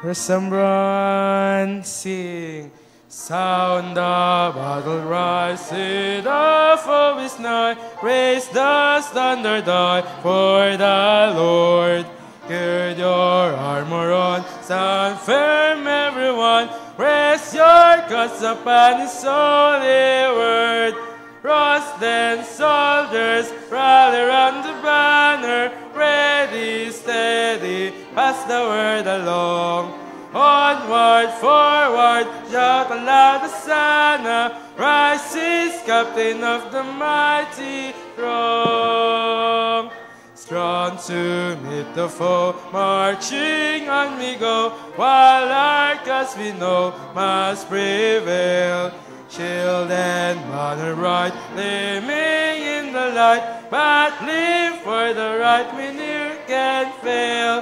Resemblance, sing. Sound the battle rise, see the foe is nigh. Raise the standard high for the Lord. Gird your armor on, stand firm everyone. Rest your guts upon His holy word. Rusted soldiers rally round the banner, ready, steady, pass the word along. Onward, forward, shout aloud Hosanna, rises captain of the mighty throng. Strong to meet the foe, marching on we go, while our cause we know must prevail. Shield and banner bright, gleaming in the light, but live for the right we never can fail.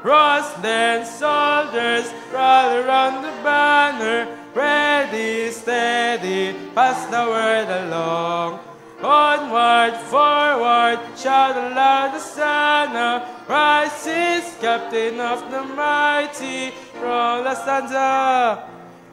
Rusted soldiers rally round the banner, ready, steady, pass the word along. Onward, forward, shout aloud Hosanna, rises captain of the mighty throng. Last stanza.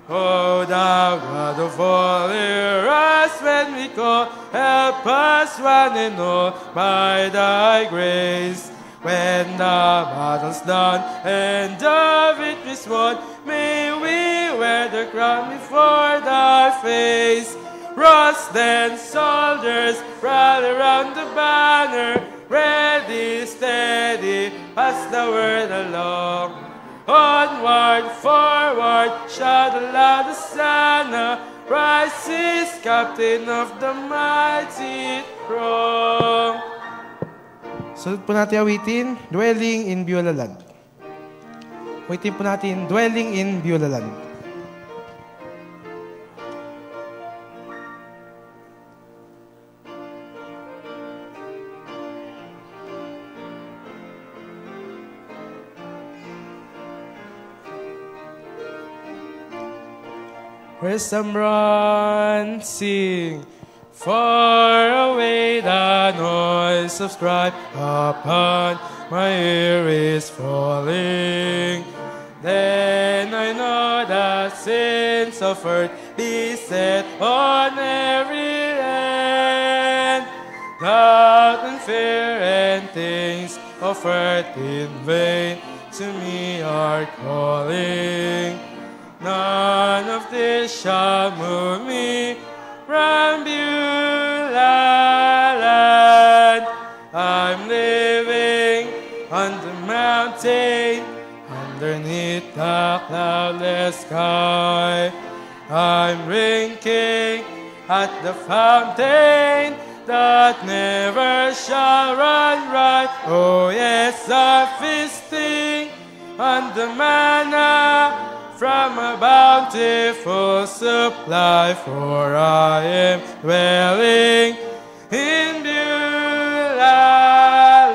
O thou God of all, hear us when we call, help us one and all by thy grace. When the battle's done and the victory's won, may we wear the crown before thy face. Rusted soldiers rally round the banner, ready, steady, pass the word along. Onward, forward, shout aloud Hosanna, rises captain of the mighty throng. Sunod po natin awitin, Dwelling in Beulah Land. Awitin po natin, Dwelling in Beulah Land. Resemblance, sing. Far away the noise of strife upon my ear is falling. Then I know the sins of earth be set on every hand. Doubt and fear and things of earth in vain to me are calling. None of this shall move me from Beulah land. I'm living on the mountain, underneath the cloudless sky. I'm drinking at the fountain that never shall run dry. Oh yes, I'm feasting on the manna from a bountiful supply, for I am dwelling in Beulah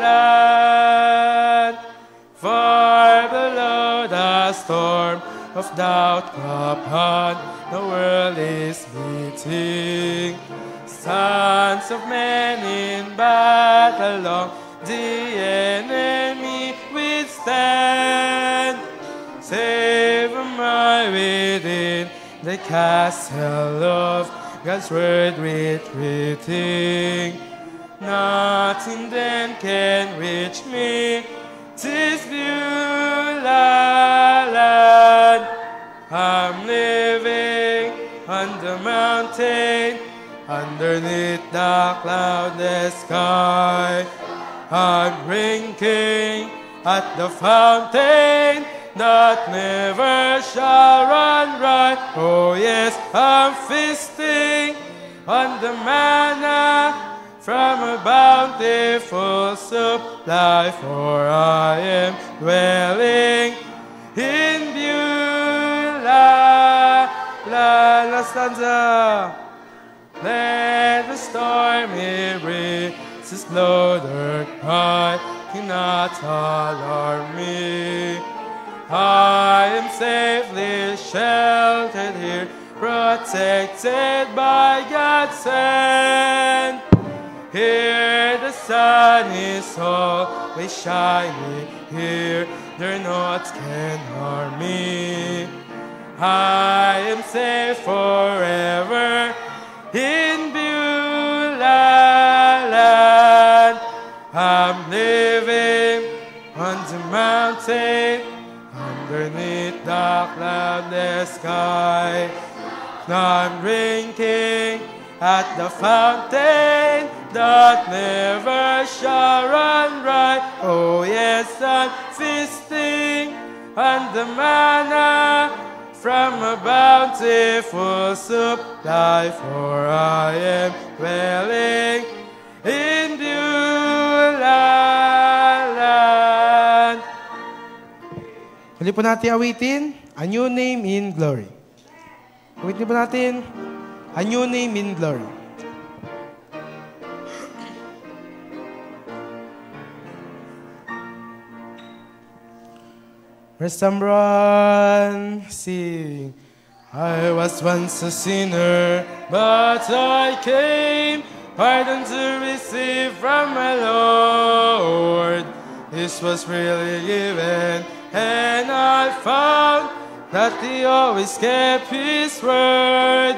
land. Far below the storm of doubt upon the world is beating. Sons of men in battle long the enemy withstand. Safe am I within the castle of God's word retreating. Nothing then can reach me, 'tis Beulah land. I'm living on the mountain, underneath the cloudless sky. I'm drinking at the fountain that never shall run dry. Oh yes, I'm feasting on the manna from a bountiful supply, for I am dwelling in Beulah land. Last stanza. Let the stormy breezes blow their cry, cannot alarm me. I am safely sheltered here, protected by God's hand. Here the sun is always shining, here their knots can harm me. I am safe forever in Beulah land. I'm living on the mountain, underneath the cloudless sky. I'm drinking at the fountain that never shall run dry. Oh yes, I'm feasting on the manna from a bountiful supply, for I am dwelling in Beulah land. Huli po natin awitin, A New Name in Glory. Awitin po natin, A New Name in Glory. Resambran, sing. I was once a sinner, but I came pardon to receive from my Lord. This was really given, and I found that He always kept His word.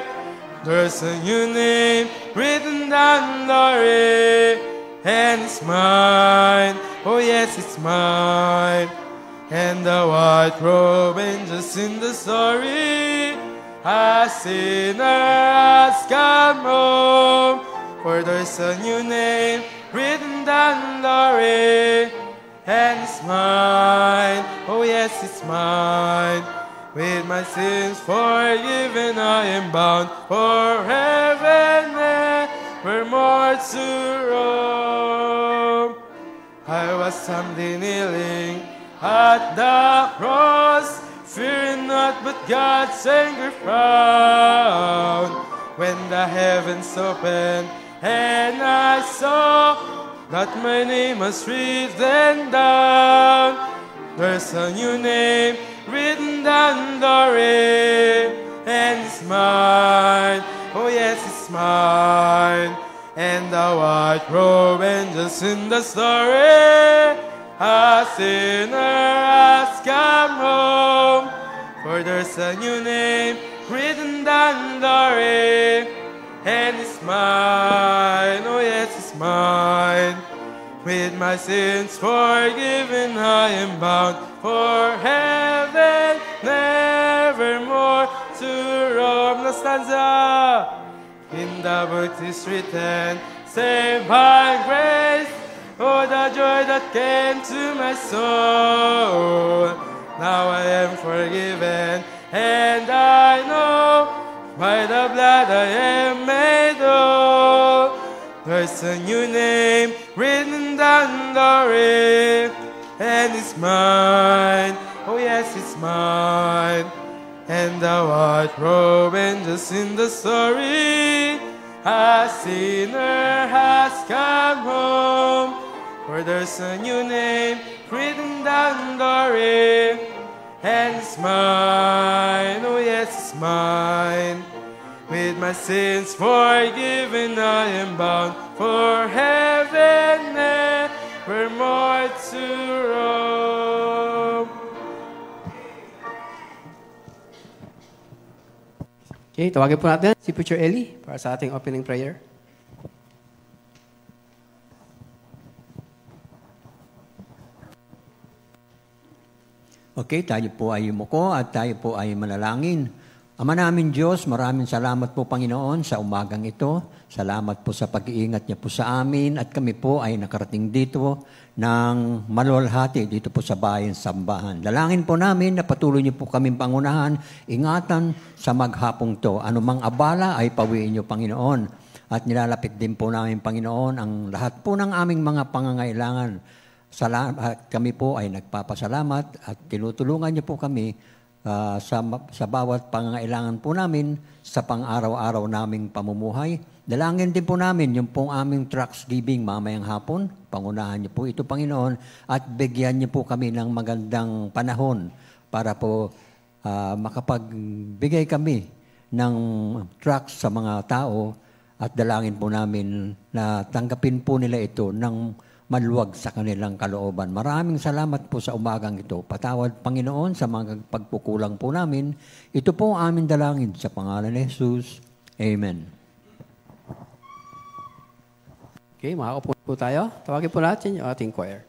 There's a new name written down glory, and it's mine. Oh yes, it's mine. And the white robe angels in the story, a sinner has come home. For there's a new name written down glory, and it's mine. Oh yes, it's mine. With my sins forgiven, I am bound for heaven, nevermore to roam. I was humbly kneeling at the cross, fearing not but God's anger frown. When the heavens opened and I saw that my name was written down, there's a new name written down glory, and it's mine. Oh yes, it's mine. And the white robe angels in the story, a sinner has come home. For there's a new name written down glory, and it's mine. Oh yes, it's mine. With my sins forgiven, I am bound for heaven, nevermore to roam. Last stanza. In the book is written, saved by grace. Oh, the joy that came to my soul. Now I am forgiven, and I know by the blood I am made whole. There's a new name written down glory, and it's mine. Oh yes, it's mine. And the white robe angels in the story, a sinner has come home. For there's a new name written down glory, and it's mine. Oh yes, it's mine. With my sins forgiven, I am bound for heaven, nevermore to roam. Okay, tawagin po natin si Preacher Eli para sa ating opening prayer. Okay, tayo po ay yumuko at tayo po ay manalangin. Ama namin Diyos, maraming salamat po Panginoon sa umagang ito. Salamat po sa pag-iingat niya po sa amin at kami po ay nakarating dito ng maluwalhati dito po sa bayan Sambahan. Dalangin po namin na patuloy niyo po kaming pangunahan, ingatan sa maghapong to. Anumang abala ay pawiin niyo Panginoon. At nilalapit din po namin Panginoon ang lahat po ng aming mga pangangailangan. At kami po ay nagpapasalamat at tinutulungan niyo po kami sa bawat pangangailangan po namin sa pang-araw-araw naming pamumuhay. Dalangin din po namin yung pong aming Thanksgiving mamayang hapon. Pangunahan niyo po ito, Panginoon, at bigyan niyo po kami ng magandang panahon para po makapagbigay kami ng tracts sa mga tao at dalangin po namin na tanggapin po nila ito ng maluwag sa kanilang kalooban. Maraming salamat po sa umagang ito. Patawad, Panginoon, sa mga pagkukulang po namin. Ito po ang aming dalangin sa pangalan ni Jesus. Amen. Okay, makakaupo po tayo. Tawagin po natin yung ating choir.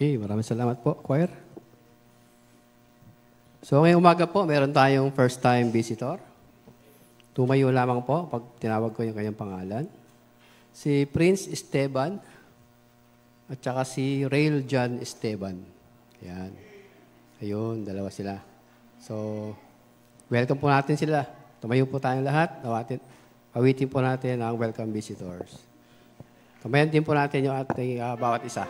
Okay, maraming salamat po, choir. So ngayong umaga po, meron tayong first-time visitor. Tumayo lamang po pag tinawag ko yung kanyang pangalan. Si Prince Esteban at saka si Rail John Esteban. Yan. Ayun, dalawa sila. So, welcome po natin sila. Tumayo po tayong lahat. Awitin po natin ang welcome visitors. Tumayan din po natin yung ating bawat isa.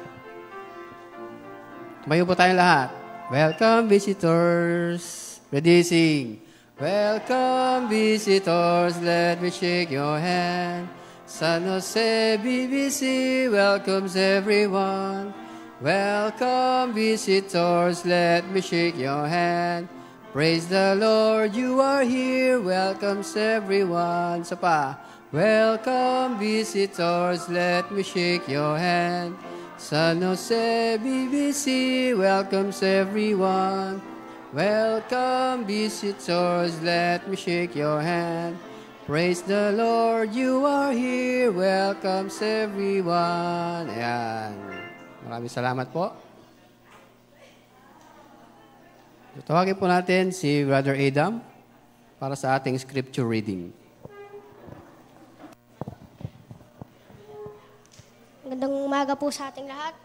Tumayo po tayong lahat. Welcome visitors. Ready, sing. Welcome visitors, let me shake your hand. San Jose BBC welcomes everyone. Welcome visitors, let me shake your hand. Praise the Lord, you are here, welcomes everyone. Sa pa. Welcome visitors, let me shake your hand. San Jose BBC welcomes everyone. Welcome visitors, let me shake your hand. Praise the Lord, you are here, welcomes everyone. Ayan. Maraming salamat po. Tawagin po natin si Brother Adam para sa ating scripture reading. Magandang umaga po sa ating lahat.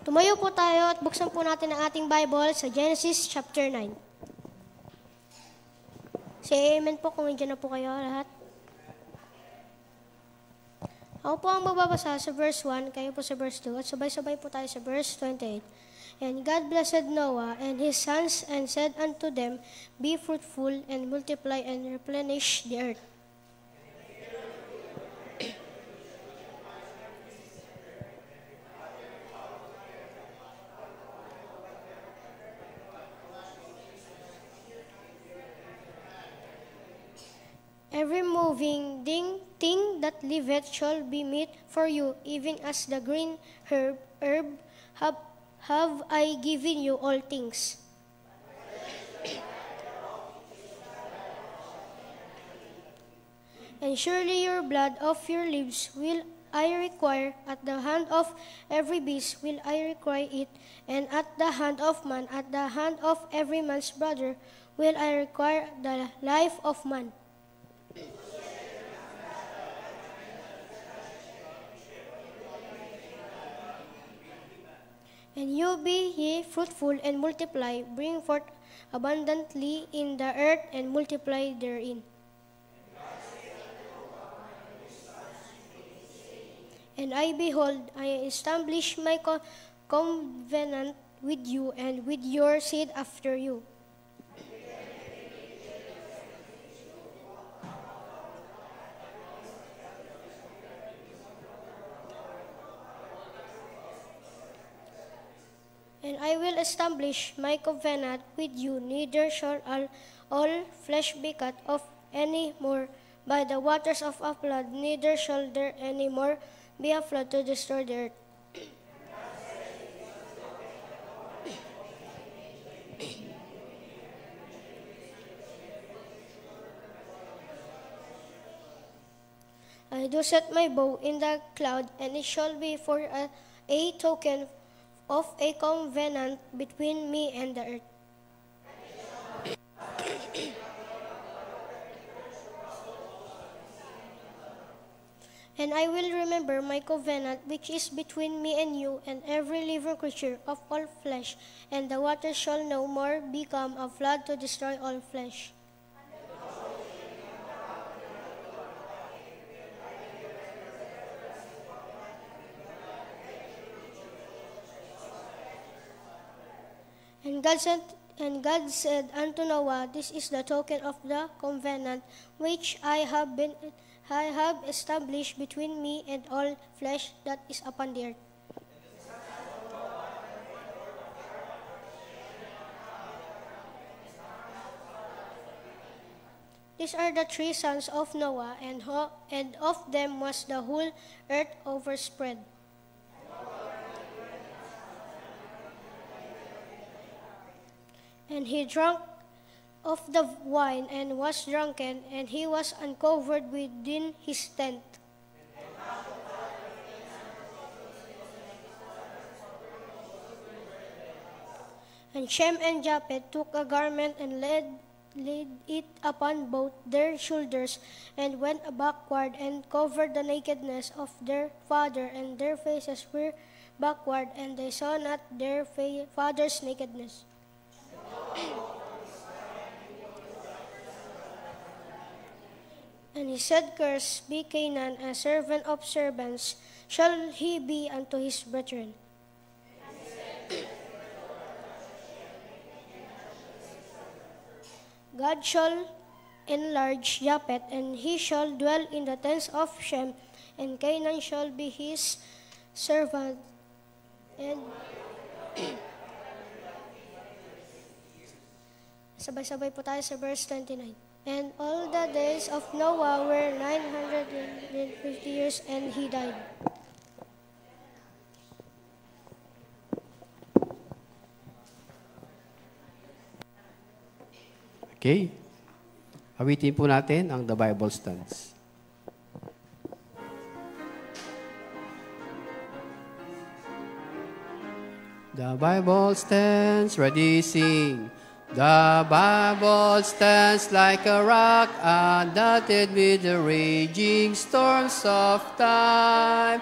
Tumayo po tayo at buksan po natin ang ating Bible sa Genesis chapter 9. Say amen po kung nandiyan na po kayo lahat. Ako po ang magbabasa sa verse 1, kayo po sa verse 2, at sabay-sabay po tayo sa verse 28. And God blessed Noah and his sons and said unto them, Be fruitful and multiply and replenish the earth. Every moving thing that liveth shall be meat for you, even as the green herb have I given you all things. And surely your blood of your lives will I require, at the hand of every beast will I require it, and at the hand of man, at the hand of every man's brother will I require the life of man. And you be ye fruitful and multiply, bring forth abundantly in the earth and multiply therein. And I behold, I establish my covenant with you and with your seed after you. And I will establish my covenant with you, neither shall all flesh be cut off any more by the waters of a flood, neither shall there any more be a flood to destroy the earth. I do set my bow in the cloud, and it shall be for a token of a covenant between me and the earth. And I will remember my covenant which is between me and you and every living creature of all flesh, and the waters shall no more become a flood to destroy all flesh. And God said unto Noah, This is the token of the covenant which I have established between me and all flesh that is upon the earth. These are the three sons of Noah, and of them was the whole earth overspread. And he drank of the wine and was drunken, and he was uncovered within his tent. And Shem and Japheth took a garment and laid it upon both their shoulders, and went backward and covered the nakedness of their father, and their faces were backward, and they saw not their father's nakedness. And he said, Cursed be Canaan, a servant of servants, shall he be unto his brethren. God shall enlarge Japheth, and he shall dwell in the tents of Shem, and Canaan shall be his servant. And sabay-sabay po tayo sa verse 29. And all the days of Noah were 950 years, and he died. Okay. Awitin po natin ang The Bible Stands. The Bible stands, ready, sing. The Bible stands like a rock, undaunted with the raging storms of time.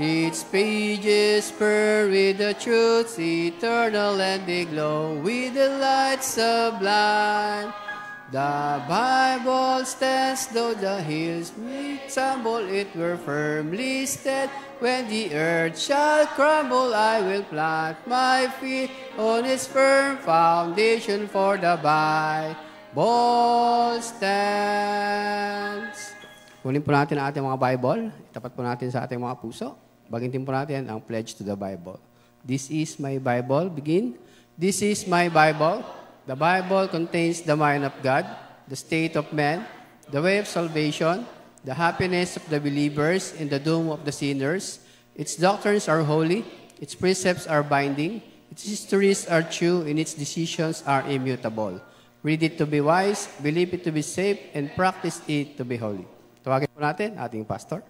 Its pages burn with the truths eternal, and they glow with the light sublime. The Bible stands, though the hills may tumble, it were firmly stand. When the earth shall crumble, I will plant my feet on its firm foundation, for the Bible stands. Kunin po natin ang ating mga Bible, itapat po natin sa ating mga puso. Bagintin po natin ang pledge to the Bible. This is my Bible. Begin. This is my Bible. The Bible contains the mind of God, the state of man, the way of salvation, the happiness of the believers, and the doom of the sinners. Its doctrines are holy, its precepts are binding, its histories are true, and its decisions are immutable. Read it to be wise, believe it to be safe, and practice it to be holy. Tawagin po natin ating pastor.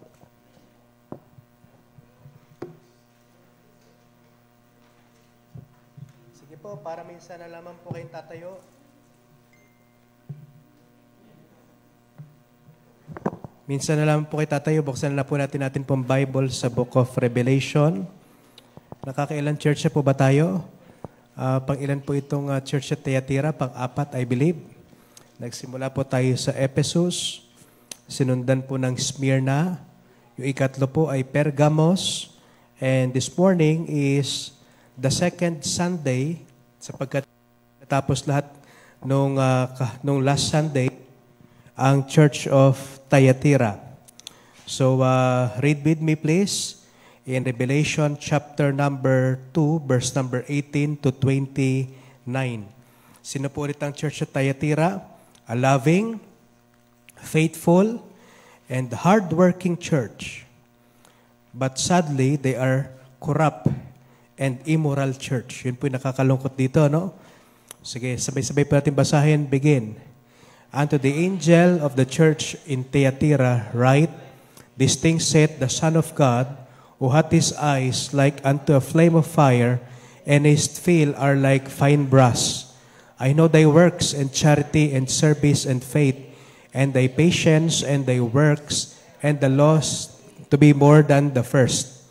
Sige po, para minsan na lamang po kayong tatayo. Minsan na lang po kayo tatayo, buksan na po natin pong Bible sa Book of Revelation. Nakakailan church na po ba tayo? Pang-ilan po itong church at Thyatira? Pang-apat, I believe. Nagsimula po tayo sa Ephesus, sinundan po ng Smyrna, yung ikatlo po ay Pergamos, and this morning is the second Sunday, sapagkat natapos lahat nung last Sunday, ang Church of Thyatira. So, read with me please in Revelation chapter number 2, verse number 18 to 29. Sino po ulit ang Church of Thyatira? A loving, faithful, and hardworking church. But sadly, they are corrupt and immoral church. Yun po yung nakakalungkot dito, no? Sige, sabay-sabay po natin basahin. Begin. Unto the angel of the church in Thyatira write, These things saith the Son of God, who hath his eyes like unto a flame of fire, and his feet are like fine brass. I know thy works, and charity, and service, and faith, and thy patience, and thy works, and the laws to be more than the first.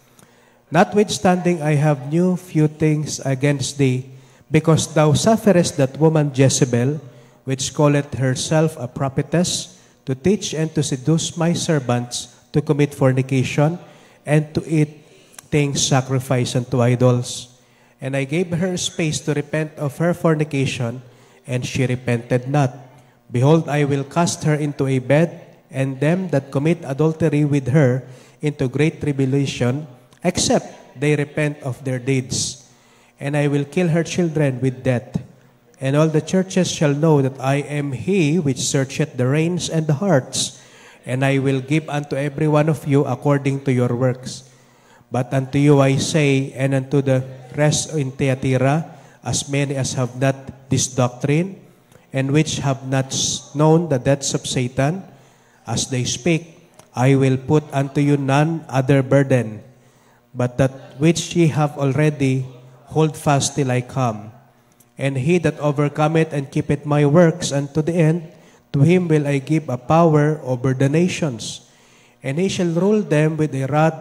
Notwithstanding, I have new few things against thee, because thou sufferest that woman Jezebel, which calleth herself a prophetess, to teach and to seduce my servants to commit fornication, and to eat things sacrificed unto idols. And I gave her space to repent of her fornication, and she repented not. Behold, I will cast her into a bed, and them that commit adultery with her into great tribulation, except they repent of their deeds. And I will kill her children with death. And all the churches shall know that I am he which searcheth the reins and the hearts, and I will give unto every one of you according to your works. But unto you I say, and unto the rest in Thyatira, as many as have not this doctrine, and which have not known the depths of Satan, as they speak, I will put unto you none other burden, but that which ye have already, hold fast till I come. And he that overcometh and keepeth my works unto the end, to him will I give a power over the nations. And he shall rule them with a rod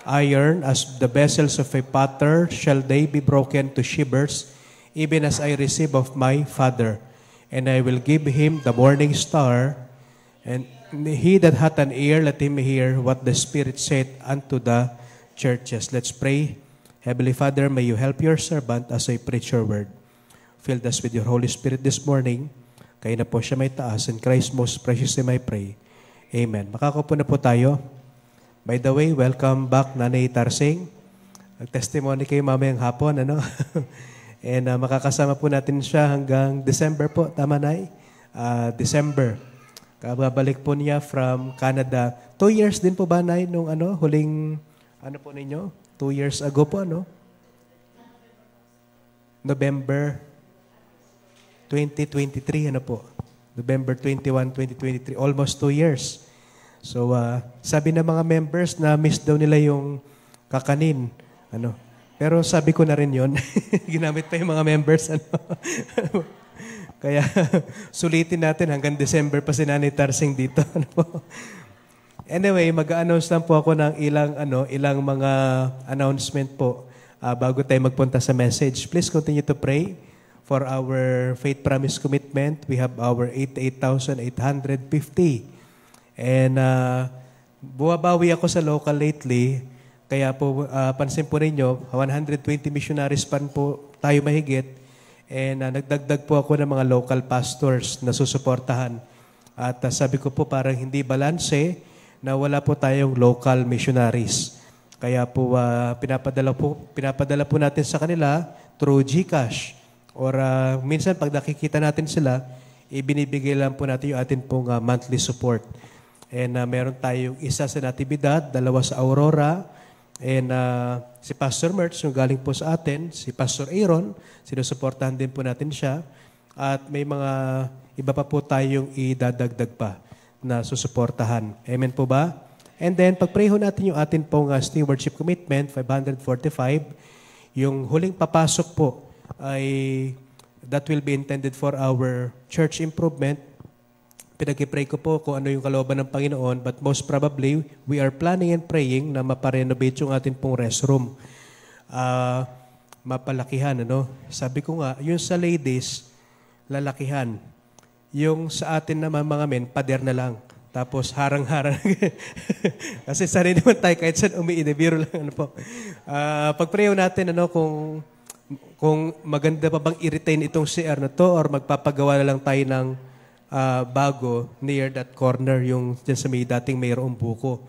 iron, as the vessels of a potter shall they be broken to shivers, even as I receive of my Father. And I will give him the morning star. And he that hath an ear, let him hear what the Spirit saith unto the churches. Let's pray. Heavenly Father, may you help your servant as I preach your word. Fill us with your Holy Spirit this morning. Kayo na po siya may taas. In Christ's most precious name I pray. Amen. Makakaupo na po tayo. By the way, welcome back, Nanay Tarsing. Nag-testimony kayo mamayang hapon, ano? And makakasama po natin siya hanggang December po. Tama, Nay? December. Kababalik po niya from Canada. 2 years din po ba, Nay, nung huling, po ninyo? 2 years ago po, November 2023, po? November 21, 2023. Almost 2 years. So, sabi ng mga members na miss daw nila yung kakanin. Pero sabi ko na rin yun. Ginamit pa yung mga members. Ano? Kaya sulitin natin hanggang December pa si Nanay Tarsing dito. Ano po? Anyway, mag-announce lang po ako ng ilang mga announcement po bago tayo magpunta sa message. Please continue to pray for our faith promise commitment. We have our 88,850. And buwabawi ako sa local lately. Kaya po, pansin po ninyo, 120 missionaries pa po tayo mahigit. And nagdagdag po ako ng mga local pastors na susuportahan. At sabi ko po parang hindi balanse na wala po tayong local missionaries. Kaya po, pinapadala po natin sa kanila through GCash. Or minsan pag nakikita natin sila, ibinibigay lang po natin yung atin pong monthly support. And meron tayong isa sa Natividad, 2 sa Aurora, and si Pastor Mertz, yung galing po sa atin, si Pastor Aaron, sinusuportahan din po natin siya. At may mga iba pa po tayong idadagdag pa na susuportahan. Amen po ba? And then, pag-pray ho natin yung atin pong stewardship commitment, 545, yung huling papasok po ay that will be intended for our church improvement. Pinag-pray ko po kung ano yung kalooban ng Panginoon, but most probably, we are planning and praying na maparenovate yung atin pong restroom. Mapalakihan, ano? Sabi ko nga, yung sa ladies, lalakihan. Yung sa atin naman mga men, pader na lang. Tapos harang-harang. Kasi sanay naman tayo kahit saan biro lang. Ano po. Pag-prayo natin, ano, kung maganda pa bang i-retain itong CR na to or magpapagawa na lang tayo ng bago near that corner, yung dyan sa may dating mayroong buko.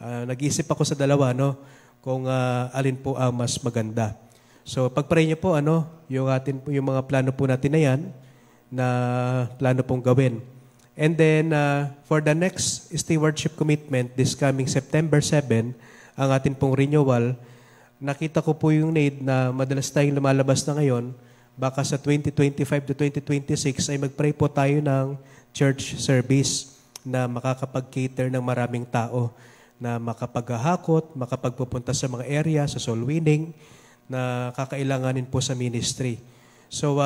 Nag-iisip ako sa dalawa, no, kung alin po ang mas maganda. So pag-pray niyo po, ano, yung mga plano po natin na yan, na plano pong gawin. And then, for the next stewardship commitment, this coming September 7, ang atin pong renewal, nakita ko po yung need na madalas tayong lumalabas na ngayon, baka sa 2025 to 2026 ay mag-pray po tayo ng church service na makakapag-cater ng maraming tao, na makapaghahakot, makapagpupunta sa mga area, sa soul winning, na kakailanganin po sa ministry. So,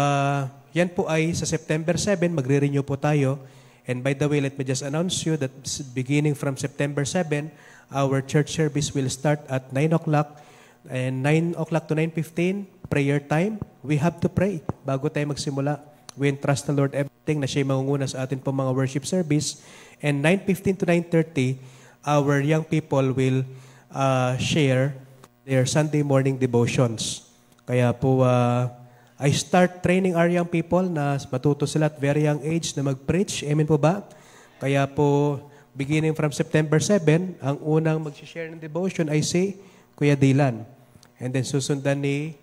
yan po ay sa September 7, magre-renew po tayo. And by the way, let me just announce you that beginning from September 7, our church service will start at 9 o'clock. And 9 o'clock to 9:15, prayer time. We have to pray bago tayo magsimula. We entrust the Lord everything na siya mangunguna sa atin po mga worship service. And 9:15 to 9:30, our young people will share their Sunday morning devotions. Kaya po, I start training our young people na matuto sila at very young age na mag-preach. Amen po ba? Kaya po, beginning from September 7, ang unang mag-share ng devotion ay si Kuya Dylan. And then susundan ni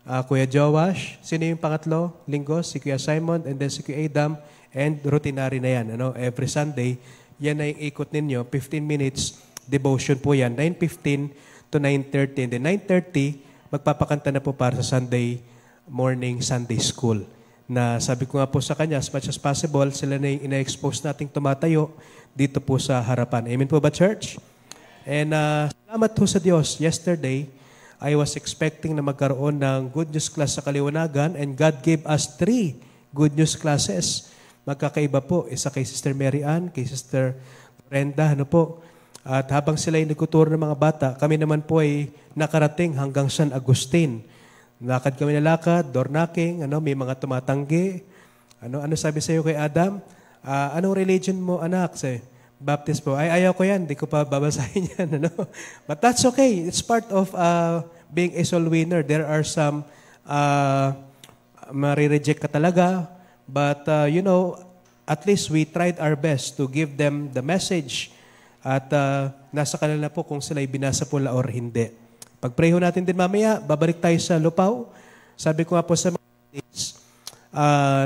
Kuya Joash. Sino yung pangatlo? Linggo, si Kuya Simon, and then si Kuya Adam, and routinary na yan. Ano? Every Sunday, yan na yung ikot ninyo. 15 minutes devotion po yan. 9:15 to 9:30. And then 9:30, magpapakanta na po para sa Sunday morning Sunday school. Na sabi ko nga po sa kanya, as much as possible, sila na yung ina-expose nating tumatayo dito po sa harapan. Amen po ba, church? And salamat po sa Diyos. Yesterday, I was expecting na magkaroon ng good news class sa Kaliwanagan, and God gave us 3 good news classes. Magkakaiba po. Isa kay Sister Mary Ann, kay Sister Brenda, ano po. At habang sila ay nagtuturo ng mga bata, kami naman po ay nakarating hanggang San Agustin. Lakad kami na lakad, door knocking, may mga tumatanggi. Ano sabi sa iyo kay Adam? Anong religion mo, anak? Say, Baptist po. Ay, ayaw ko yan. Di ko pa babasahin yan. But that's okay. It's part of being a soul winner. There are some marireject ka talaga. But, at least we tried our best to give them the message. At nasa kanila po kung sila'y binasa po or hindi. Pag-pray ho natin din mamaya, babalik tayo sa Lupaw. Sabi ko nga po sa mga days,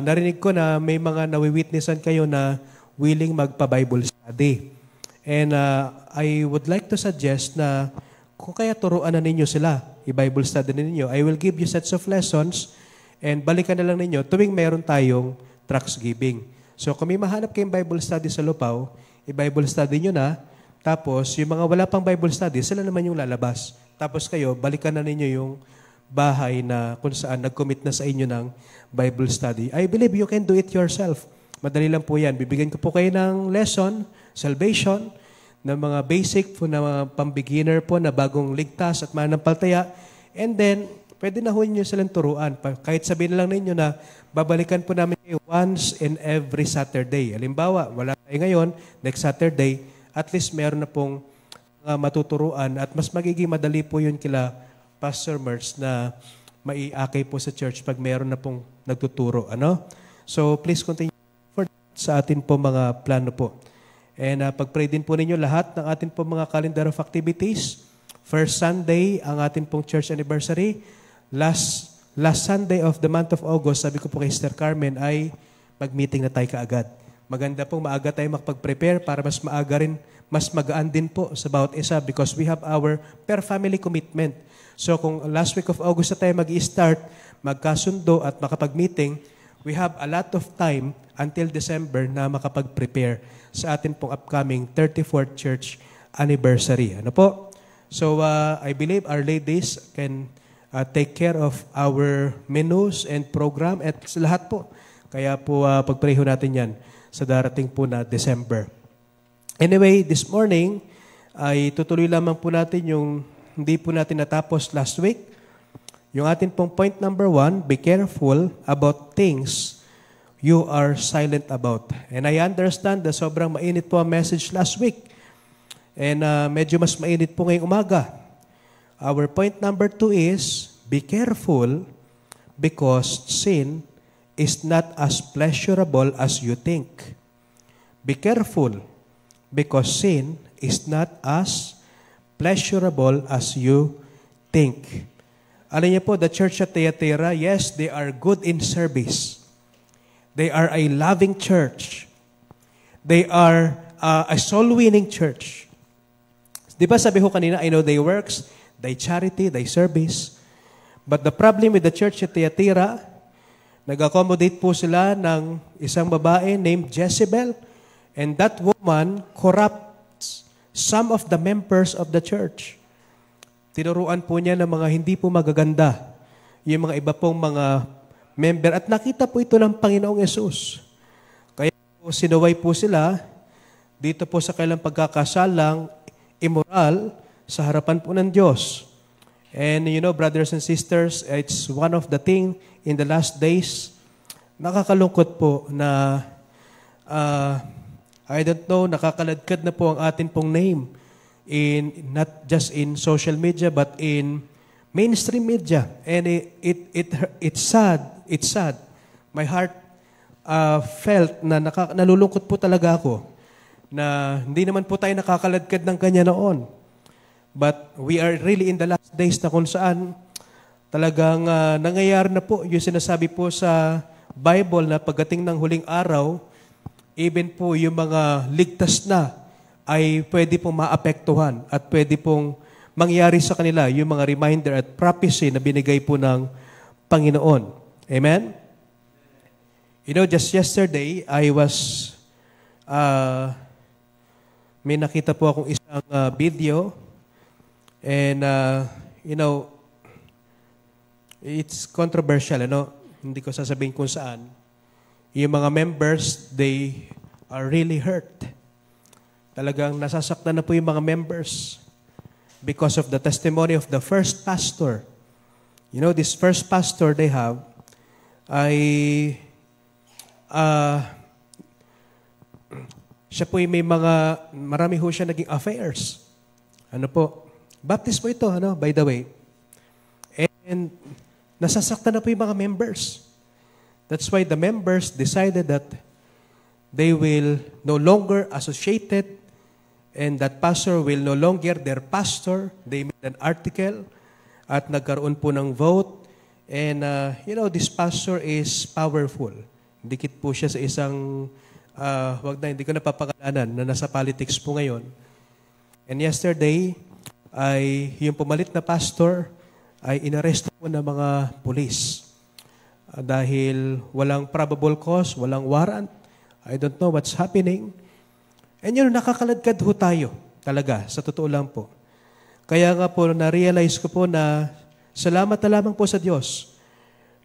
narinig ko na may mga nawi-witnessan kayo na willing magpa-Bible study. And I would like to suggest na kung kaya turuan na ninyo sila, i-Bible study ninyo, I will give you sets of lessons and balikan na lang ninyo tuwing meron tayong tracts giving. So kung may mahanap kayong Bible study sa Lupaw, i-Bible study nyo na, tapos yung mga wala pang Bible study, sila naman yung lalabas. Tapos kayo, balikan na ninyo yung bahay na kung saan nag-commit na sa inyo ng Bible study. I believe you can do it yourself. Madali lang po yan. Bibigyan ko po kayo ng lesson, salvation, ng mga basic po na mga pang-beginner po na bagong ligtas at mananampalataya. And then, pwede na ho nyo silang turuan. Kahit sabihin lang ninyo na babalikan po namin kayo once in every Saturday. Halimbawa, wala tayo ngayon, next Saturday, at least meron na pong matuturuan at mas magiging madali po yun kila Pastor Mertz na maiakay po sa church pag meron na pong nagtuturo. Ano? So, please continue for sa atin po mga plano po. And pag-pray din po ninyo lahat ng atin po mga calendar of activities. First Sunday, ang atin pong church anniversary. Last Sunday of the month of August, sabi ko po kay Sister Carmen, ay mag-meeting na tayo kaagad. Maganda pong maaga tayo makapag-prepare para mas maaga rin, mas magaan din po sa bawat isa because we have our per family commitment. So kung last week of August na tayo mag-i-start, magkasundo at makapag-meeting, we have a lot of time until December na makapag-prepare sa atin pong upcoming 34th church anniversary. Ano po? So I believe our ladies can take care of our menus and program at lahat po. Kaya po pag-pray ho natin yan sa darating po na December. Anyway, this morning ay tutuloy lamang po natin yung hindi po natin natapos last week. Yung atin pong point number 1, be careful about things you are silent about. And I understand na sobrang mainit po ang message last week. And medyo mas mainit po ngayong umaga. Our point number 2 is, be careful because sin is not as pleasurable as you think. Be careful because sin is not as pleasurable as you think. Alam niyo po, the church at Thyatira, yes, they are good in service. They are a loving church. They are a soul-winning church. Di ba sabi ko kanina, I know they works, they charity, they service. But the problem with the church at Thyatira, nag-accommodate po sila ng isang babae named Jezebel, and that woman corrupts some of the members of the church. Tinuruan po niya ng mga hindi po magaganda, yung mga iba pong mga member. At nakita po ito ng Panginoong Yesus. Kaya po sinuway po sila dito po sa kailang pagkakasalang immoral sa harapan po ng Diyos. And you know, brothers and sisters, it's one of the thing in the last days, nakakalungkot po na I don't know, nakakaladkad na po ang atin pong name in not just in social media but in mainstream media. And it's sad. It's sad. My heart felt na nalulungkot po talaga ako na hindi naman po tayo nakakaladkad ng kanya noon. But we are really in the last days na kung saan talagang nangyayari na po yung sinasabi po sa Bible na pagdating ng huling araw, even po yung mga ligtas na ay pwede pong maapektuhan at pwede pong mangyari sa kanila yung mga reminder at prophecy na binigay po ng Panginoon. Amen? You know, just yesterday, I was, may nakita po akong isang video and, you know, it's controversial, ano? Hindi ko sasabihin kung saan. Yung mga members, they are really hurt. Talagang nasasaktan na po yung mga members because of the testimony of the first pastor. You know, this first pastor they have ay siya po may marami ho siya naging affairs. Ano po? Baptist po ito, ano? By the way. And nasasaktan na po yung mga members. That's why the members decided that they will no longer associated and that pastor will no longer their pastor. They made an article at nagkaroon po ng vote. And, you know, this pastor is powerful. Dikit po siya sa isang, hindi ko napapakalanan na nasa politics po ngayon. And yesterday, ay yung pumalit na pastor ay inaresto po ng mga pulis. Dahil walang probable cause, walang warrant. I don't know what's happening. And yun, nakakaladkad ho tayo. Talaga, sa totoo lang po. Kaya nga po, na-realize ko po na Salamat na lamang po sa Diyos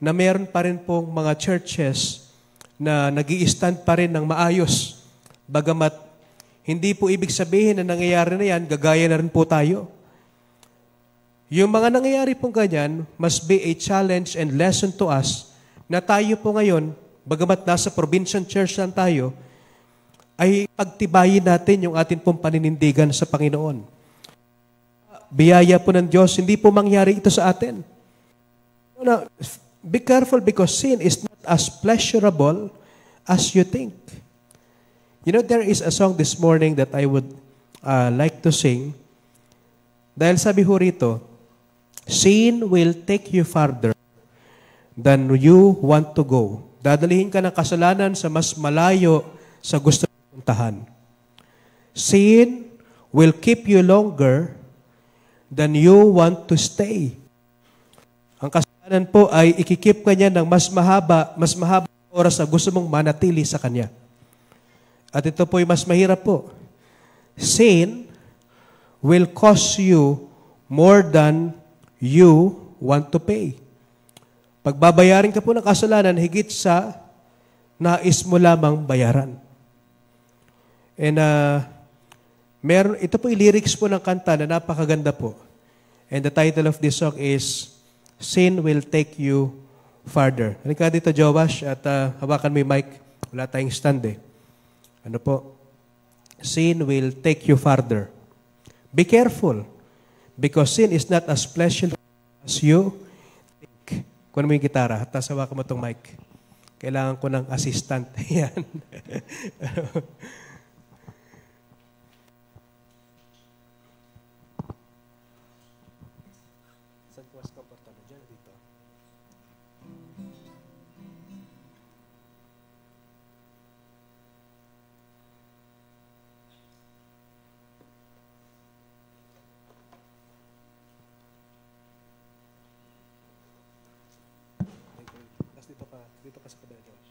na meron pa rin pong mga churches na nag-i-stand pa rin ng maayos. Bagamat hindi po ibig sabihin na nangyayari na yan, gagaya na rin po tayo. Yung mga nangyayari pong ganyan must be a challenge and lesson to us na tayo po ngayon, bagamat nasa provincial church lang tayo, ay pagtibayin natin yung atin pong paninindigan sa Panginoon. Biyaya po ng Diyos, hindi po mangyari ito sa atin. Now, be careful because sin is not as pleasurable as you think. You know, there is a song this morning that I would like to sing. Dahil sabi ho rito, sin will take you farther than you want to go. Dadalihin ka ng kasalanan sa mas malayo sa gusto mong puntahan. Sin will keep you longer than you want to stay. Ang kasalanan po ay ikikip ka niya ng mas mahaba oras na gusto mong manatili sa Kanya. At ito po ay mas mahirap po. Sin will cost you more than you want to pay. Pagbabayarin ka po ng kasalanan, higit sa nais mo lamang bayaran. And ito po yung lyrics po ng kanta na napakaganda po. And the title of this song is, Sin Will Take You Farther. Halika dito, Jowash, at hawakan mo yung mic. Wala tayong stand eh. Ano po? Sin will take you farther. Be careful. Because sin is not as pleasurable as you think. Kunin mo yung gitara, at hawakan mo itong mic. Kailangan ko ng assistant. Yan. Dito ka sa kabila, Josh.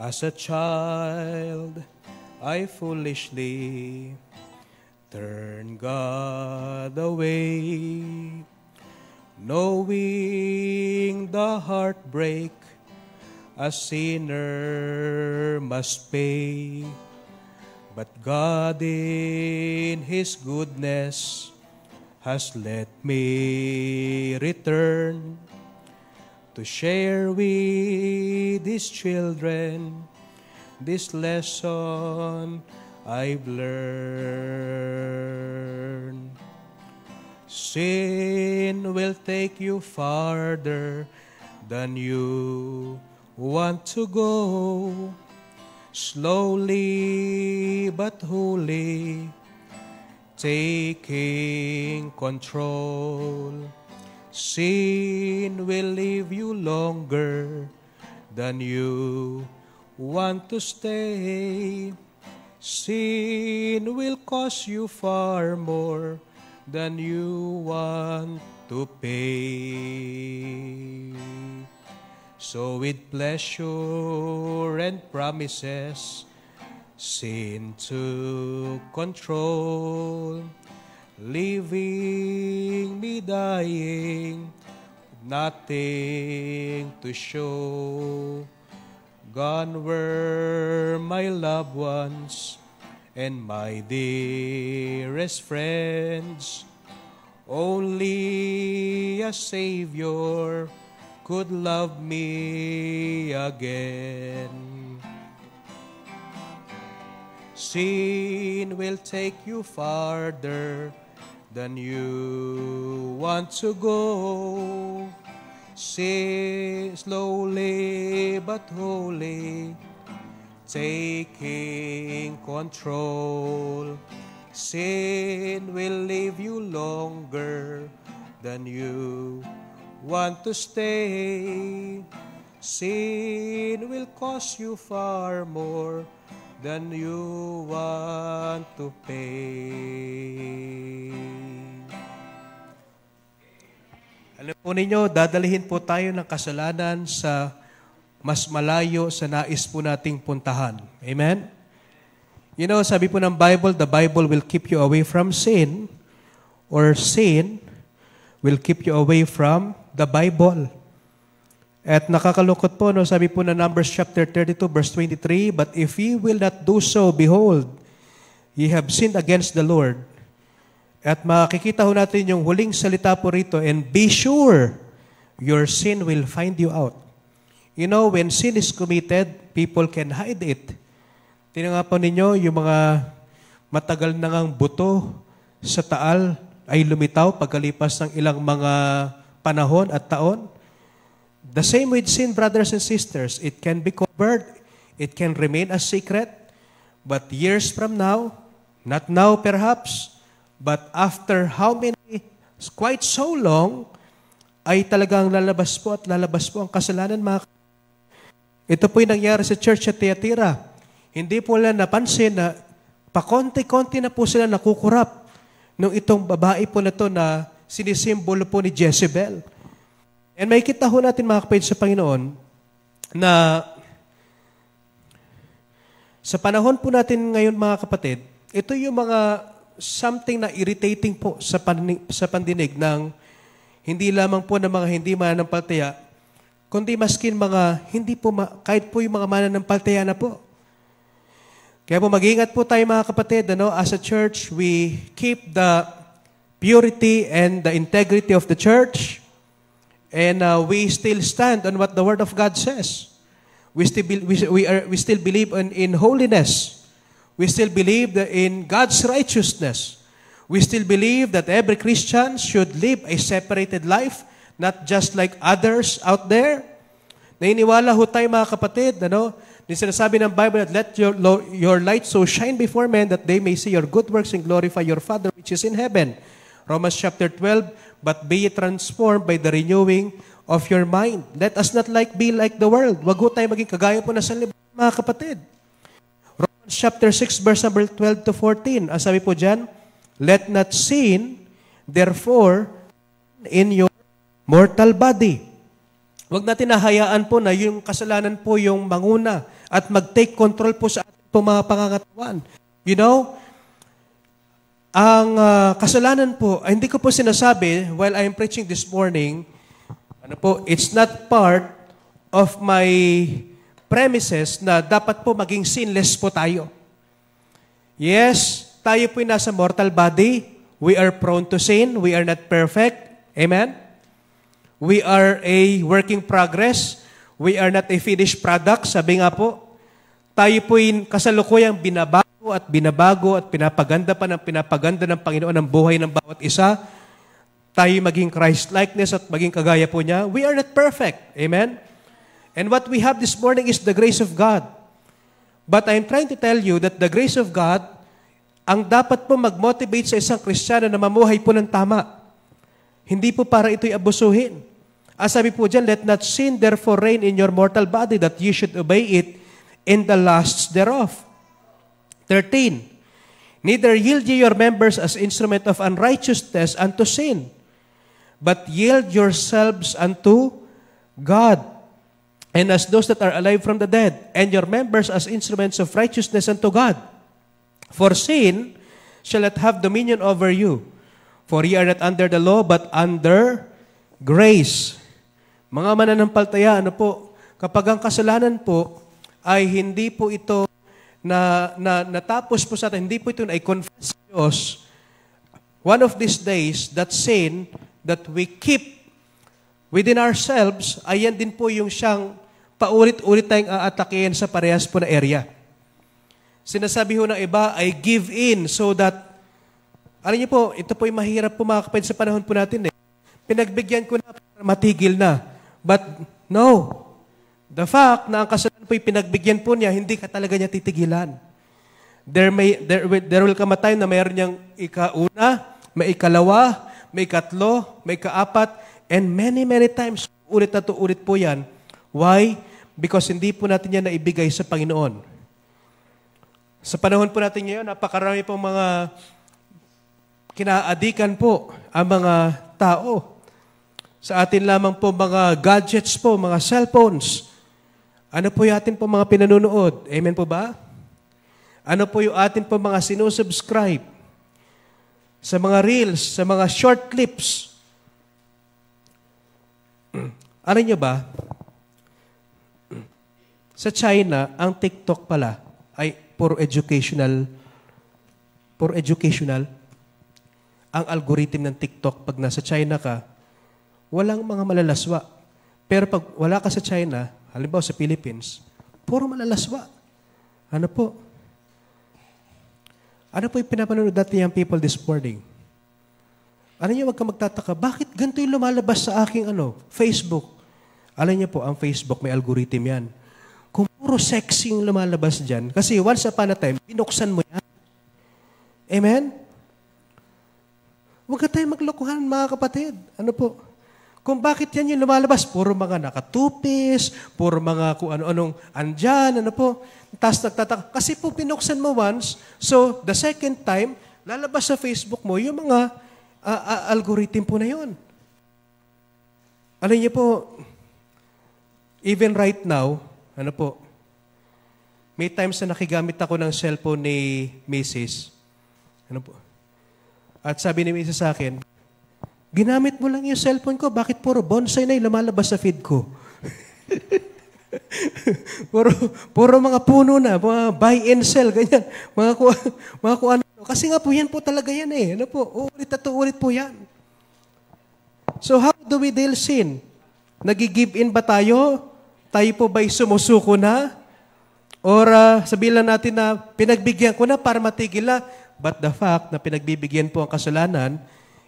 As a child, I foolishly turned God away, knowing the heartbreak a sinner must pay. But God in His goodness has let me return to share with His children this lesson I've learned. Sin will take you farther than you want to go, slowly but wholly, taking control. Sin will leave you longer than you want to stay. Sin will cost you far more than you want to pay. So with pleasure and promises, sin took control, leaving me dying, nothing to show. Gone were my loved ones and my dearest friends. Only a Savior could love me again. Sin will take you farther than you want to go. Sin slowly but wholly, taking control. Sin will leave you longer than you want to stay. Sin will cost you far more than you want to pay. Alam po ninyo, dadalihin po tayo ng kasalanan sa mas malayo sa nais po nating puntahan. Amen? You know, sabi po ng Bible, the Bible will keep you away from sin, or sin will keep you away from the Bible. At nakakalungkot po, no, sabi po na Numbers chapter 32, verse 23, but if ye will not do so, behold, ye have sinned against the Lord. At makikita ho natin yung huling salita po rito, and be sure your sin will find you out. You know, when sin is committed, people can hide it. Tingnan nga po ninyo, yung mga matagal na ngang buto sa taal ay lumitaw pagkalipas ng ilang mga panahon at taon. The same with sin, brothers and sisters. It can be covered. It can remain a secret. But years from now, not now perhaps, but after how many, quite so long, ay talagang lalabas po ang kasalanan, mga. Ito po yung nangyari sa church at Thyatira. Hindi po nila napansin na pakonti-konti na po sila nakukurap nung itong babae po na to na sinisimbolo po ni Jezebel. And may kita ho natin, mga kapatid sa Panginoon, na sa panahon po natin ngayon, mga kapatid, ito yung mga something na irritating po sa pandinig ng hindi lamang po ng mga hindi mananampalataya, kundi maskin mga hindi po, kahit po yung mga mananampalataya na po. Kaya po mag-iingat po tayo, mga kapatid, as a church, we keep the purity and the integrity of the church, and we still stand on what the Word of God says. We still believe in holiness. We still believe that in God's righteousness. We still believe that every Christian should live a separated life, not just like others out there. Nainiwala ho tayo, mga kapatid, din sinasabi ng Bible that let your light so shine before men that they may see your good works and glorify your Father which is in heaven. Romans chapter 12, but be transformed by the renewing of your mind. Let us not be like the world. Wag ho tayo maging kagaya po na sa libutan, mga kapatid. Romans chapter 6, verse number 12 to 14. Ang sabi po dyan, let not sin, therefore, in your mortal body. Huwag natin nahayaan po na yung kasalanan po yung manguna at mag-take control po sa ating po mga pangangatawan. You know, ang kasalanan po, hindi ko po sinasabi while I'm preaching this morning, it's not part of my premises na dapat po maging sinless po tayo. Yes, tayo po yung nasa mortal body. We are prone to sin. We are not perfect. Amen? We are a working progress. We are not a finished product. Sabi nga po, tayo po yung kasalukuyang binabago at pinapaganda pa ng pinapaganda ng Panginoon ang buhay ng bawat isa. Tayo maging Christ-likeness at maging kagaya po niya. We are not perfect. Amen? And what we have this morning is the grace of God. But I'm trying to tell you that the grace of God, ang dapat po mag-motivate sa isang Kristiyano na mamuhay po ng tama. Hindi po para ito'y abusuhin. As sabi po dyan, let not sin therefore reign in your mortal body, that you should obey it in the lusts thereof. 13. Neither yield ye your members as instrument of unrighteousness unto sin, but yield yourselves unto God, and as those that are alive from the dead, and your members as instruments of righteousness unto God. For sin shall not have dominion over you, for ye are not under the law, but under grace. Mga mananampalataya, kapag ang kasalanan po ay hindi po ito na natapos po sa atin, hindi po ito na i-confess sa Diyos, one of these days, that sin that we keep within ourselves, ayan din po yung siyang paulit-ulit tayong aatakihin sa parehas po na area. Sinasabi ho ng iba, I give in so that, alam niyo po, ito po yung mahirap po, mga kapatid, sa panahon po natin. Pinagbigyan ko na para matigil na. But no, the fact na ang kasalanan po yung pinagbigyan po niya, hindi ka talaga niya titigilan. There will come a time na mayroon niyang ika-una, may ikalawa, may ikatlo, may ikaapat, and many, many times, ulit na to ulit po yan. Why? Because hindi po natin yan naibigay sa Panginoon. Sa panahon po natin ngayon, napakarami pong mga kinaadikan po ang mga tao. Sa atin lamang po mga gadgets po, mga cellphones. Ano po yung atin po mga pinanunood? Amen po ba? Ano po yung atin po mga sinusubscribe? Sa mga reels, sa mga short clips. Alam niyo ba? Sa China, ang TikTok pala ay for educational. Ang algorithm ng TikTok, pag nasa China ka, walang mga malalaswa. Pero pag wala ka sa China, halimbawa sa Philippines, puro malalaswa. Ano po? Ano po yung pinapanood dati yung people this morning? Ano niyo, wag ka magtataka, bakit ganito yung lumalabas sa aking Facebook? Alam niyo po, ang Facebook may algorithm yan. Kung puro sexy yung lumalabas dyan, kasi once upon a time, binuksan mo yan. Amen? Huwag ka tayo maglokohan, mga kapatid. Ano po? Kung bakit yan yung lumalabas, puro mga nakatupis, puro mga kung ano-anong andyan, ano po. Tapos nagtataka. Kasi po pinuksan mo once, so the second time, lalabas sa Facebook mo yung mga algorithm po na yun. Alam niyo po, even right now, ano po, may times na nakigamit ako ng cellphone ni Mrs. Ano po? At sabi ni Mrs. sa akin, ginamit mo lang yung cellphone ko, bakit puro bonsai na yung lumalabas sa feed ko? puro mga puno na, mga buy and sell, ganyan. Mga kung ano. Kasi nga po, yan po talaga yan eh. Ano po? Ulit at ulit po yan. So how do we deal sin? Nag-give in ba tayo? Tayo po ba'y sumusuko na? Or sabihin lang natin na pinagbigyan ko na para matigil na. But the fact na pinagbibigyan po ang kasalanan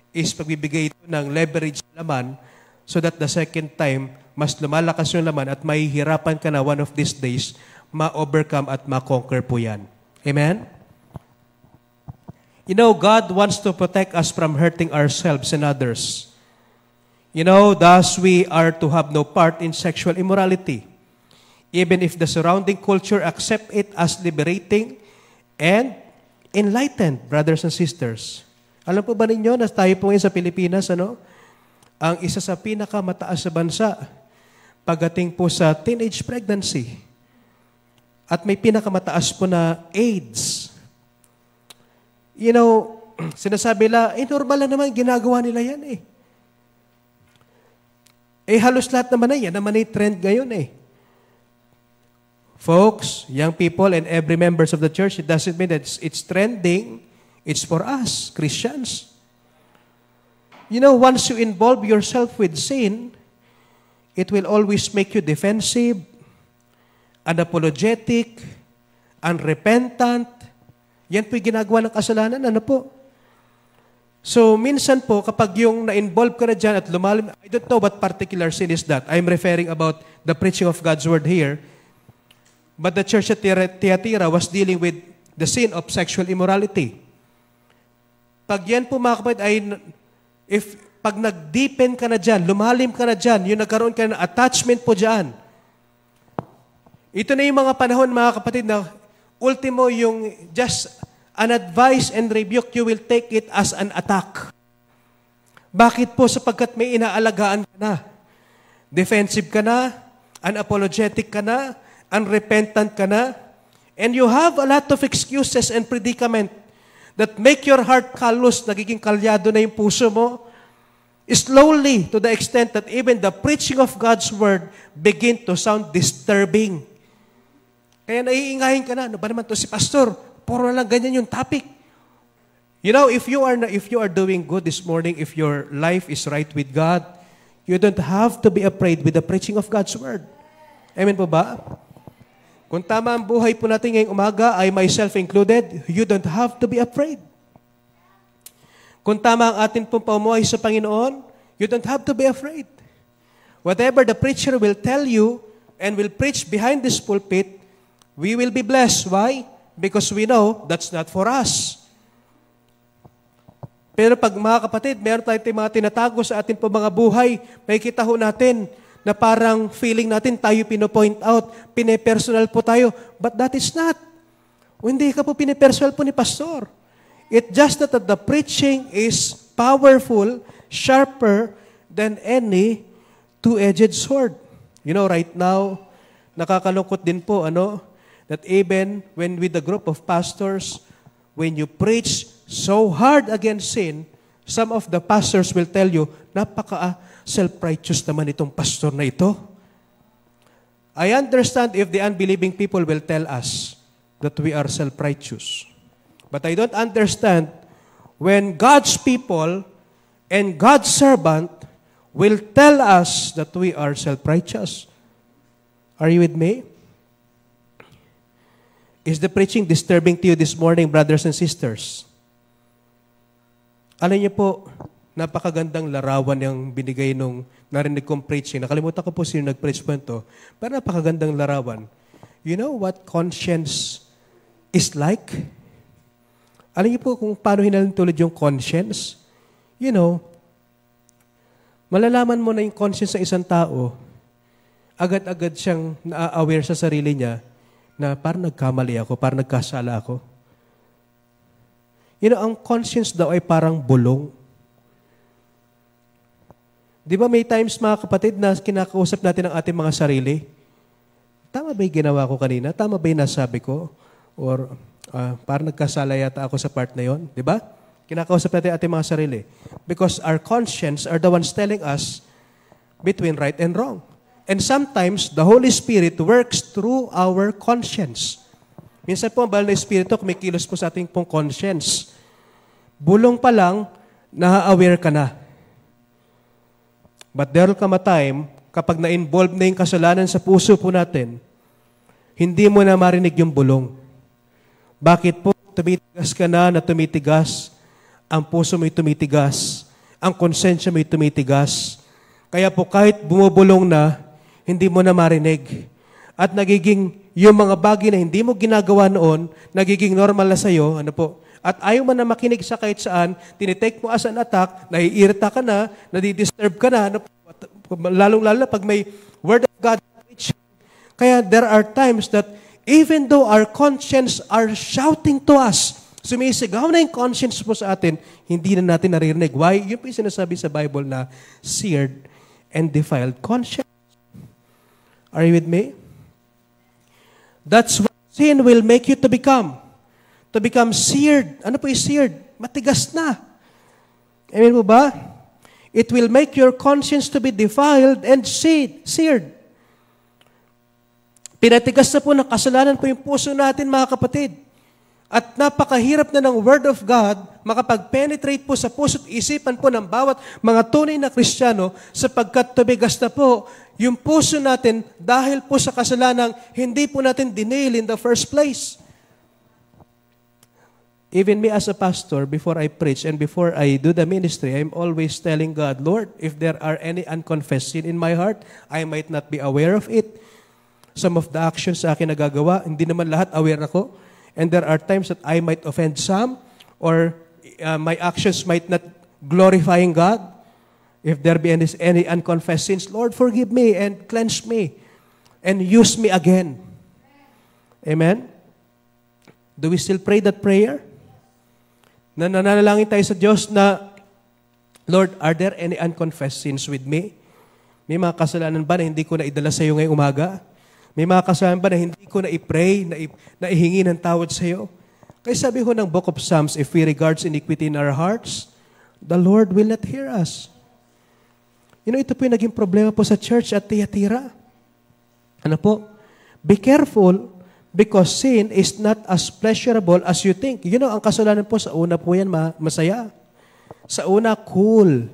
is pagbibigay ito ng leverage laman so that the second time, mas lumalakas yung laman at mahihirapan ka na one of these days, ma-overcome at ma-conquer po yan. Amen? You know, God wants to protect us from hurting ourselves and others. You know, thus we are to have no part in sexual immorality, even if the surrounding culture accept it as liberating and enlightened, brothers and sisters. Alam po ba ninyo na tayo po ngayon sa Pilipinas, ang isa sa pinakamataas sa bansa pagdating po sa teenage pregnancy. At may pinakamataas po na AIDS. You know, sinasabi nila, normal na naman, ginagawa nila yan eh. Halos lahat naman yan naman ay trend ngayon eh. Folks, young people, and every members of the church, it doesn't mean that it's trending. It's for us, Christians. You know, once you involve yourself with sin, it will always make you defensive, unapologetic, unrepentant. Yan po yung ginagawa ng kasalanan. Ano po? So, minsan po, kapag yung na-involve ka na dyan at lumalim, I don't know what particular sin is that. I'm referring about the preaching of God's word here. But the church at Thyatira was dealing with the sin of sexual immorality. Pag yan po mga kapatid ay, pag nag-deepen ka na dyan, lumalim ka na dyan, yung nagkaroon ka ng attachment po dyan. Ito na yung mga panahon mga kapatid na ultimo yung just an advice and rebuke, you will take it as an attack. Bakit po? Sapagkat may inaalagaan ka na. Defensive ka na, unapologetic ka na, unrepentant ka na, and you have a lot of excuses and predicament that make your heart callous, nagiging kalyado na yung puso mo, slowly to the extent that even the preaching of God's word begin to sound disturbing. Kaya naiingahin ka na, ano ba naman to si pastor? Puro lang ganyan yung topic. You know, if you are doing good this morning, if your life is right with God, you don't have to be afraid with the preaching of God's word. Amen po ba? Kung tama ang buhay po natin ngayong umaga, I myself included, you don't have to be afraid. Kung tama ang atin pong pamuhay sa Panginoon, you don't have to be afraid. Whatever the preacher will tell you and will preach behind this pulpit, we will be blessed. Why? Because we know that's not for us. Pero pag mga kapatid, meron tayong mga tinatago sa atin po mga buhay, may kita ho natin na parang feeling natin tayo pinopoint out, pinipersonal po tayo. But that is not. O hindi ka po pinipersonal po ni pastor. It just that the preaching is powerful, sharper, than any two-edged sword. You know, right now, nakakalungkot din po, that even when with a group of pastors, when you preach so hard against sin, some of the pastors will tell you, napaka-self-righteous naman itong pastor na ito. I understand if the unbelieving people will tell us that we are self-righteous. But I don't understand when God's people and God's servant will tell us that we are self-righteous. Are you with me? Is the preaching disturbing to you this morning, brothers and sisters? Alam niyo po, napakagandang larawan yung binigay nung narinig kong preaching. Nakalimutan ko po sino nag-preach po ito. Pero napakagandang larawan. You know what conscience is like? Alam niyo po kung paano hinalintulad yung conscience? You know, malalaman mo na yung conscience ng isang tao, agad-agad siyang na-aware sa sarili niya na parang nagkamali ako, parang nagkasala ako. You know, ang conscience daw ay parang bulong. Di ba may times, mga kapatid, na kinakausap natin ang ating mga sarili? Tama ba yung ginawa ko kanina? Tama ba yung nasabi ko? Or parang nagkasala yata ako sa part na yon? Di ba? Kinakausap natin ang ating mga sarili. Because our conscience are the ones telling us between right and wrong. And sometimes, the Holy Spirit works through our conscience. Minsan po, ang banal na Espiritu, kumikilos po sa ating pong conscience. Bulong pa lang, na-aware ka na. But there will come a time, kapag na-involve na yung kasalanan sa puso po natin, hindi mo na marinig yung bulong. Bakit po? Tumitigas ka na tumitigas. Ang puso mo'y tumitigas. Ang konsensya mo'y tumitigas. Kaya po kahit bumubulong na, hindi mo na marinig. At nagiging yung mga bagay na hindi mo ginagawa noon, nagiging normal na sa'yo, at ayaw mo na makinig sa kahit saan, tinitake mo as an attack, naiirita ka na, nadidisturb ka na, lalong-lalo pag may Word of God. Kaya there are times that even though our conscience are shouting to us, sumisigaw na yung conscience po sa atin, hindi na natin naririnig. Why? Yun po yung sinasabi sa Bible na seared and defiled conscience. Are you with me? That's what sin will make you to become. To become seared. Ano po yung seared? Matigas na. Amen po ba? It will make your conscience to be defiled and seared. Pinatigas na po ng kasalanan po yung puso natin, mga kapatid. At napakahirap na ng Word of God makapag-penetrate po sa puso't isipan po ng bawat mga tunay na Kristiyano sapagkat tumigas na po yung puso natin dahil po sa kasalanang hindi po natin dinail in the first place. Even me as a pastor, before I preach and before I do the ministry, I'm always telling God, Lord, if there are any unconfessed sin in my heart, I might not be aware of it. Some of the actions sa akin nagagawa, hindi naman lahat aware ako. And there are times that I might offend some or my actions might not glorifying God. If there be any unconfessed sins, Lord, forgive me and cleanse me and use me again. Amen? Do we still pray that prayer? Nananalangin tayo sa Diyos na, Lord, are there any unconfessed sins with me? May mga kasalanan ba na hindi ko na idala sa iyo ngayong umaga? May mga kasalanan ba na hindi ko na i-pray, na ihingi ng tawad sa iyo? Kaya sabi ko ng Book of Psalms, if we regards iniquity in our hearts, the Lord will not hear us. You know, ito po yung naging problema po sa church at Thyatira. Ano po? Be careful because sin is not as pleasurable as you think. You know, ang kasalanan po sa una po yan masaya. Sa una, cool.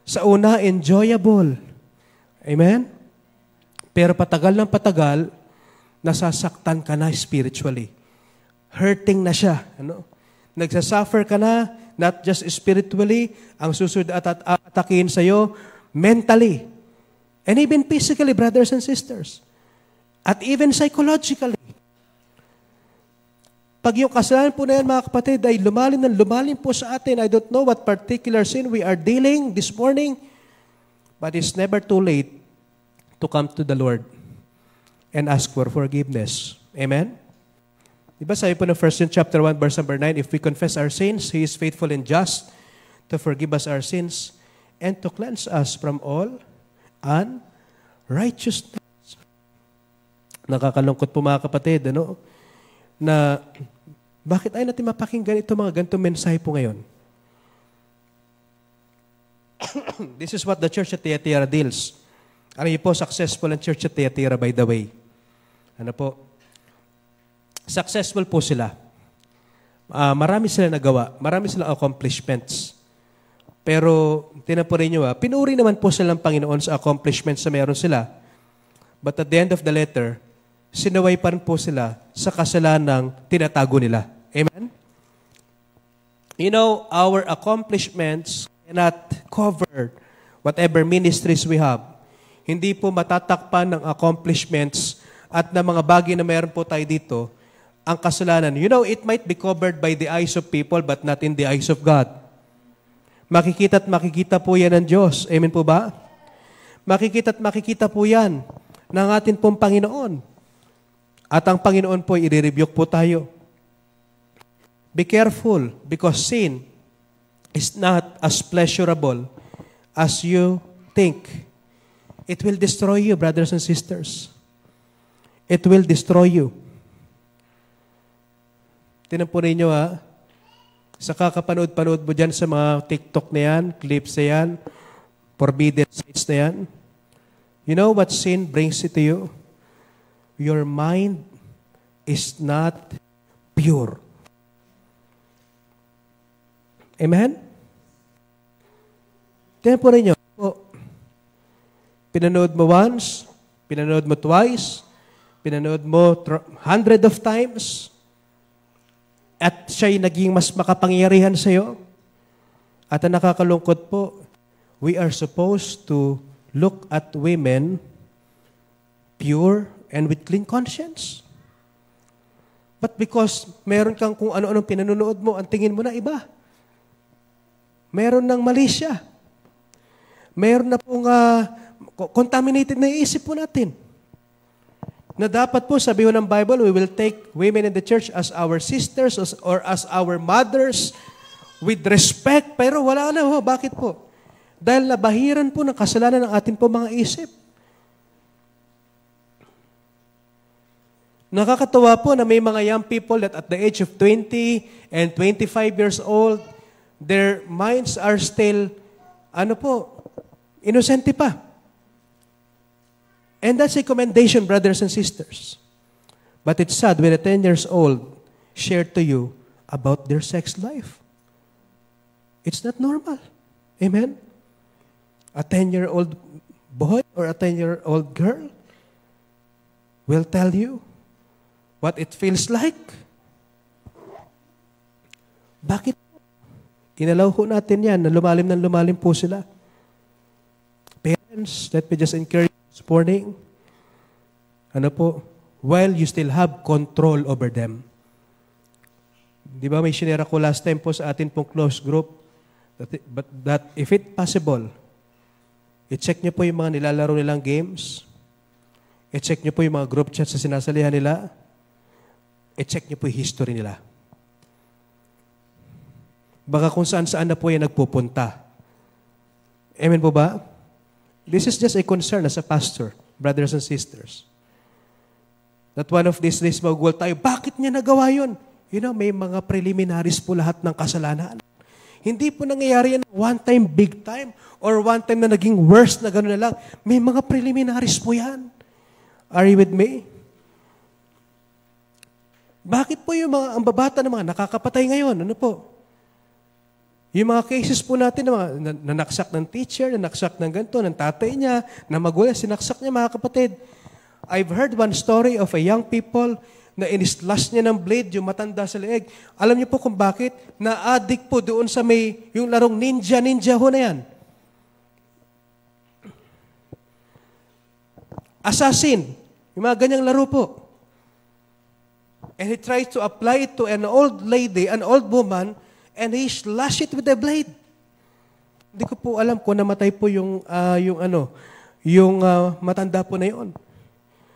Sa una, enjoyable. Amen? Pero patagal ng patagal, nasasaktan ka na spiritually. Hurting na siya. Nagsasuffer ka na, not just spiritually, ang susunod at atakin sa'yo, mentally. And even physically, brothers and sisters. At even psychologically. Pag yung kasalanan po na yan, mga kapatid, ay lumalim po sa atin. I don't know what particular sin we are dealing this morning, but it's never too late to come to the Lord and ask for forgiveness. Amen? Diba sabi po ng 1 John chapter 1, verse number 9, if we confess our sins, He is faithful and just to forgive us our sins and to cleanse us from all unrighteousness. Nakakalungkot po mga kapatid, ano? Na bakit ay natin mapakinggan ito mga ganitong mensahe po ngayon? This is what the church at Thyatira deals. Alam niyo po, successful ang church at Thyatira, by the way. Ano po? Successful po sila. Marami sila nagawa. Marami silang accomplishments. Pero, tinan po rin nyo, pinuri naman po sila ng Panginoon sa accomplishments na meron sila. But at the end of the letter, sinaway pa rin po sila sa kasalanang tinatago nila. Amen? You know, our accomplishments cannot cover whatever ministries we have. Hindi po matatakpan ng accomplishments at ng mga bagay na meron po tayo dito ang kasalanan. You know, it might be covered by the eyes of people but not in the eyes of God. Makikita at makikita po yan ng Diyos. Amen po ba? Makikita at makikita po yan ng ating pong Panginoon. At ang Panginoon po, i-rebuke po tayo. Be careful because sin is not as pleasurable as you think. It will destroy you, brothers and sisters. It will destroy you. Tinan po ninyo sa kakapanood-panood mo dyan sa mga TikTok na yan, clips na yan, forbidden sites na yan. You know what sin brings it to you? Your mind is not pure. Amen? Tinan po ninyo. Pinanood mo once, pinanood mo twice, pinanood mo 100 of times, at siya'y naging mas makapangyarihan sa iyo. At ang nakakalungkot po, we are supposed to look at women pure and with clean conscience. But because meron kang kung ano-anong pinanonood mo, ang tingin mo na iba. Meron ng mali siya. Meron na pong contaminated na iisip po natin. Na dapat po, sabi ho ng Bible, we will take women in the church as our sisters or as our mothers with respect. Pero wala na ho. Bakit po? Dahil nabahiran po ng kasalanan ng ating po mga isip. Nakakatawa po na may mga young people that at the age of 20 and 25 years old, their minds are still, inosente pa. And that's a commendation, brothers and sisters. But it's sad when a 10 years old shared to you about their sex life. It's not normal. Amen? A 10-year-old boy or a 10-year-old girl will tell you what it feels like. Bakit? Inalaw ho natin yan na lumalim po sila. Parents, let me just encourage you this morning. While you still have control over them. Di ba may sinera ko last time po sa atin pong close group that if it possible, i-check nyo po yung mga nilalaro nilang games, i-check nyo po yung mga group chats sa sinasalihan nila, i-check nyo po yung history nila. Baka kung saan-saan na po yan nagpupunta. Amen po ba? This is just a concern as a pastor, brothers and sisters. That one of these days magugol tayo, bakit niya nagawa yun? You know, may mga preliminaries po lahat ng kasalanan. Hindi po nangyayari yan one time, big time, or one time na naging worse na gano'n na lang. May mga preliminaries po yan. Are you with me? Bakit po yung mga, ang babata na mga nakakapatay ngayon? Ano po? Yung mga cases po natin na nanaksak ng teacher, nanaksak ng ganito, ng tatay niya, na magulang, sinaksak niya mga kapatid. I've heard one story of a young people na in-slash niya ng blade yung matanda sa leeg. Alam niyo po kung bakit? Na-addict po doon sa may, yung larong ninja ho na yan. Assassin. Yung mga ganyang laro po. And he tries to apply it to an old lady, an old woman, and he slashed it with a blade. Hindi ko po alam kung namatay po yung matanda po na yun.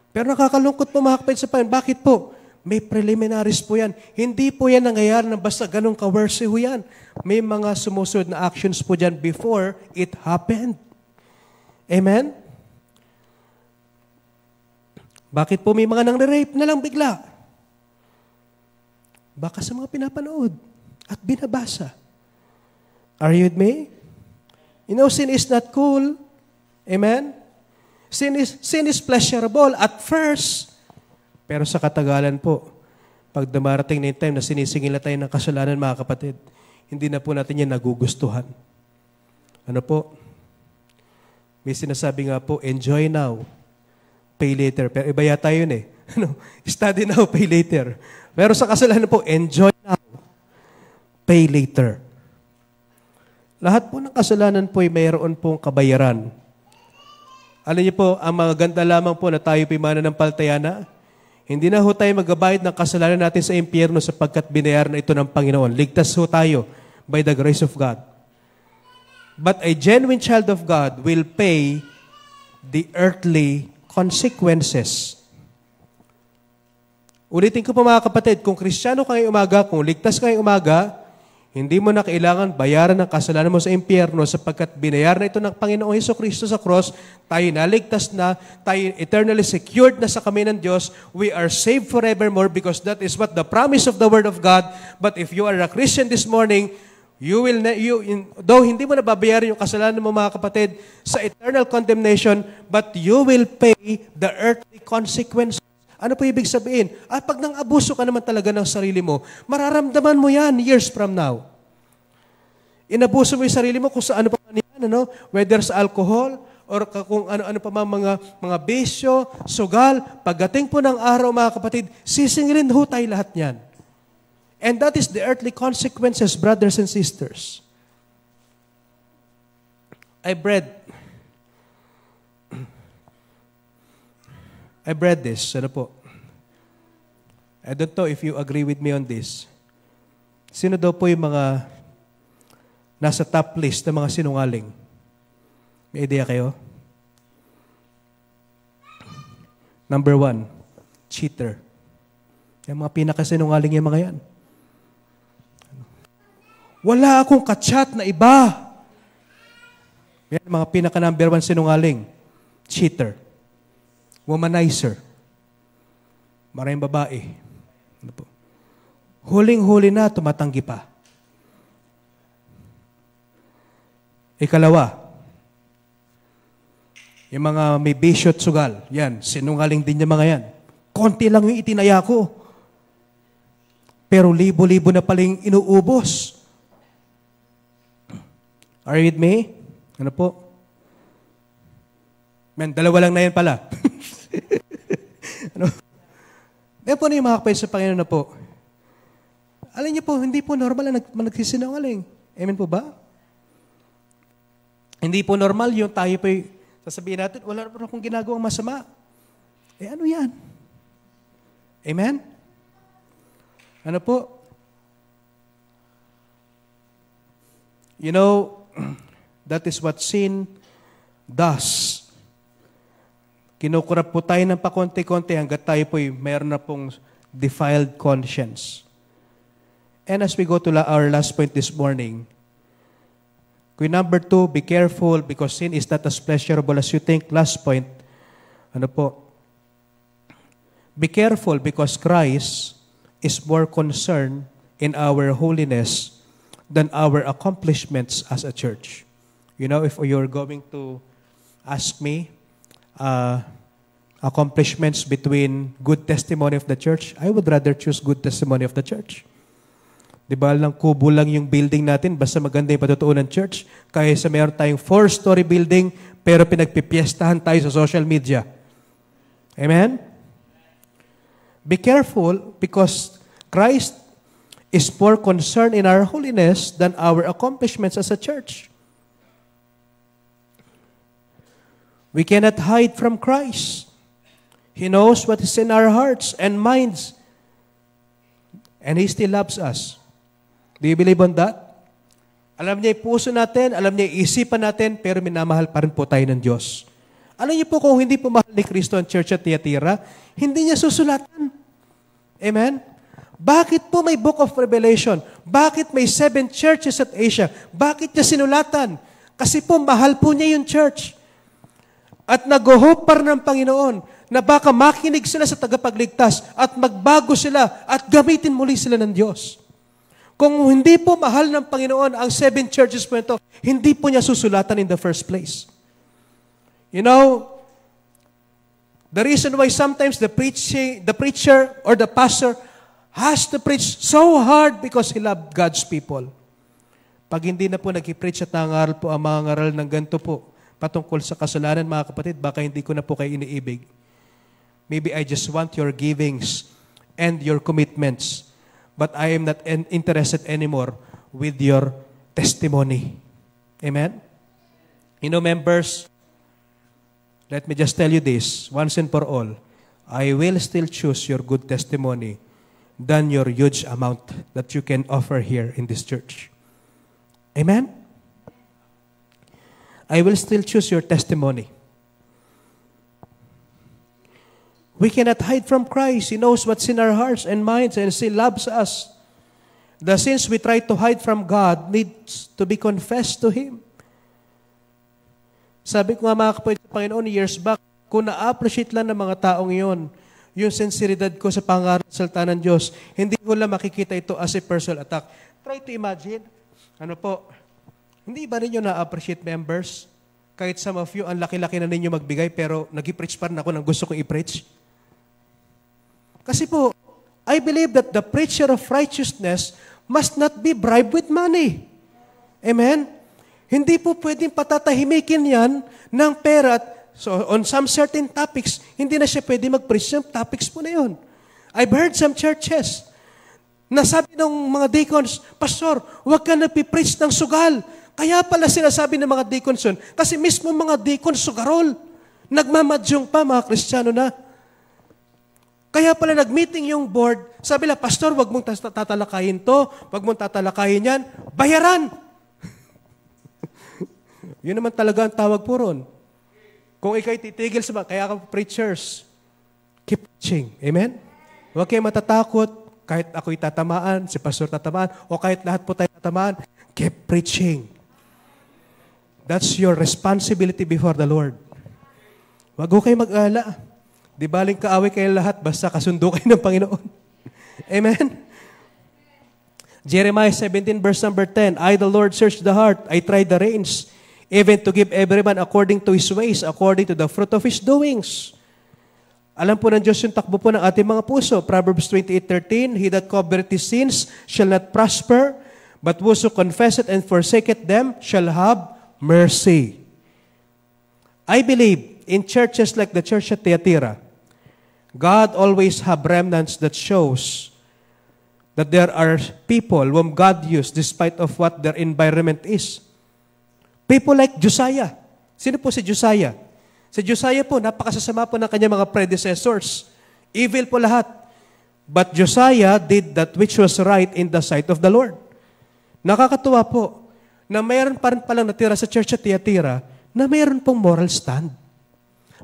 Pero nakakalungkot po mga kapatid sa Panginoon. Bakit po? May preliminaries po yan. Hindi po yan nangyayari na basta ganun ka-worse ho yan. May mga sumusunod na actions po dyan before it happened. Amen? Bakit po may mga nang-rape na lang bigla? Baka sa mga pinapanood at binabasa. Are you with me? You know, sin is not cool. Amen? Sin is pleasurable at first. Pero sa katagalan po, pag dumarating na yung time na sinisingil na tayo ng kasalanan, mga kapatid, hindi na po natin yan nagugustuhan. Ano po? May sinasabi nga po, enjoy now, pay later. Pero iba yata yun eh. Study now, pay later. Pero sa kasalanan po, enjoy now, pay later. Lahat po ng kasalanan po ay mayroon pong kabayaran. Alam niyo po, ang maganda lamang po na tayo mananampalataya na, hindi na ho tayo magbabayad ng kasalanan natin sa impyerno sapagkat binayaran na ito ng Panginoon. Ligtas ho tayo by the grace of God. But a genuine child of God will pay the earthly consequences. Ulitin ko po mga kapatid, kung Kristiyano ka ngayong umaga, kung ligtas ka ngayong umaga, hindi mo na kailangan bayaran ng kasalanan mo sa impyerno sapagkat binayaran na ito ng Panginoong Hesukristo sa cross, tayo naligtas na, tayo eternally secured na sa kamay ng Diyos, we are saved forevermore because that is what the promise of the Word of God. But if you are a Christian this morning, though hindi mo na babayaran yung kasalanan mo mga kapatid sa eternal condemnation, but you will pay the earthly consequences. Ano po ibig sabihin? Pag nang-abuso ka naman talaga ng sarili mo, mararamdaman mo yan years from now. Inabuso mo yung sarili mo kung sa ano pa man yan, whether sa alcohol, or kung ano-ano pa mga bisyo, sugal, pagdating po ng araw mga kapatid, sisingilin ho tayo lahat yan. And that is the earthly consequences, brothers and sisters. I read this. Ano po? I don't know if you agree with me on this. Sino daw po yung mga nasa top list ng mga sinungaling? May idea kayo? Number 1, cheater. Yung mga pinakasinungaling yung mga yan. Wala akong kachat na iba. Yan, mga pinaka-number 1 sinungaling. Cheater. Womanizer. Maraming babae. Ano po? Huling-huli na, tumatanggi pa. Ikalawa, yung mga may bisyo at sugal, yan, sinungaling din yung mga yan. Konti lang yung itinaya ko. Pero libo-libo na paling inuubos. Are you with me? Ano po? Man, dalawa lang na yan pala. Ano? Kaya po na yung mga kapatid sa Panginoon na po. Alam niyo po, hindi po normal na nagsisinungaling. Amen po ba? Hindi po normal yung tayo po sasabihin natin, wala na po akong ginagawang masama. Ano yan? Amen? Ano po? You know, that is what sin does. Kinukurap po tayo ng pakonti-konti hanggat tayo po'y mayroon na pong defiled conscience. And as we go to our last point this morning, number 2, be careful because sin is not as pleasurable as you think. Last point, ano po? Be careful because Christ is more concerned in our holiness than our accomplishments as a church. You know, if you're going to ask me, accomplishments between good testimony of the church, I would rather choose good testimony of the church. Di ba lang kubo lang yung building natin, basta maganda yung patutuo ng church, kaya sa mayroon tayong 4-story building, pero pinagpipiestahan tayo sa social media. Amen? Be careful because Christ is more concerned in our holiness than our accomplishments as a church. We cannot hide from Christ. He knows what is in our hearts and minds. And He still loves us. Do you believe on that? Alam niya yung puso natin, alam niya yung isipan natin, pero minamahal pa rin po tayo ng Diyos. Alam niyo po kung hindi po mahal ni Kristo ang church at Thyatira, hindi niya susulatan. Amen? Bakit po may Book of Revelation? Bakit may 7 churches at Asia? Bakit niya sinulatan? Kasi po, mahal po niya yung church. At nag-hope pa rin ng Panginoon na baka makinig sila sa tagapagligtas at magbago sila at gamitin muli sila ng Diyos. Kung hindi po mahal ng Panginoon ang 7 churches po ito, hindi po niya susulatan in the first place. You know, the reason why sometimes the preacher or the pastor has to preach so hard because he loved God's people. Pag hindi na po nag-preach at nangaral po ang mga ngaral ng ganito po, patungkol sa kasalanan, mga kapatid, baka hindi ko na po kayo iniibig. Maybe I just want your givings and your commitments, but I am not interested anymore with your testimony. Amen? You know, members, let me just tell you this, once and for all, I will still choose your good testimony than your huge amount that you can offer here in this church. Amen? I will still choose your testimony. We cannot hide from Christ. He knows what's in our hearts and minds and He loves us. The sins we try to hide from God needs to be confessed to Him. Sabi ko nga mga kapatid sa Panginoon years back, kung na-appreciate lang ng mga taong iyon, yung sinseridad ko sa pangaral sa salita ng Diyos, hindi ko lang makikita ito as a personal attack. Try to imagine, hindi ba ninyo na-appreciate, members? Kahit some of you, ang laki-laki na ninyo magbigay, pero nag-i-preach pa rin ako ng gusto kong i-preach. Kasi po, I believe that the preacher of righteousness must not be bribed with money. Amen? Hindi po pwedeng patatahimikin yan ng pera. So on some certain topics, hindi na siya pwede mag-preach ng topics po na yun. I've heard some churches na sabi ng mga deacons, Pastor, huwag ka napipreach ng sugal. Kaya pala sinasabi ng mga deacons yun, kasi mismo mga deacons sugarol. Nagmamadyong pa, mga Kristiyano na. Kaya pala nag-meeting yung board, sabi nila, Pastor, huwag mong tatalakayin to, huwag mong tatalakayin yan, bayaran! Yun naman talaga ang tawag po ron. Kung ikaw'y titigil sa kaya ka preachers, keep preaching. Amen? Huwag kayo matatakot, kahit ako'y tatamaan, si Pastor tatamaan, o kahit lahat po tayo tatamaan, keep preaching. That's your responsibility before the Lord. Huwag kayo mag-ala. Di baling kaaway kayo lahat, basta kasundo kayo ng Panginoon. Amen? Jeremiah 17 verse number 10, I the Lord search the heart, I try the reins, even to give everyone according to his ways, according to the fruit of his doings. Alam po ng Diyos yung takbo po ng ating mga puso. Proverbs 28:13, He that covereth his sins shall not prosper, but whoso confesseth and forsaketh them shall have mercy. I believe in churches like the church at Thyatira, God always have remnants that shows that there are people whom God used despite of what their environment is. People like Josiah. Sino po si Josiah? Si Josiah po, napakasasama po ng kanyang mga predecessors. Evil po lahat. But Josiah did that which was right in the sight of the Lord. Nakakatuwa po na mayroon pa rin palang natira sa church at Thyatira na mayroon pong moral stand.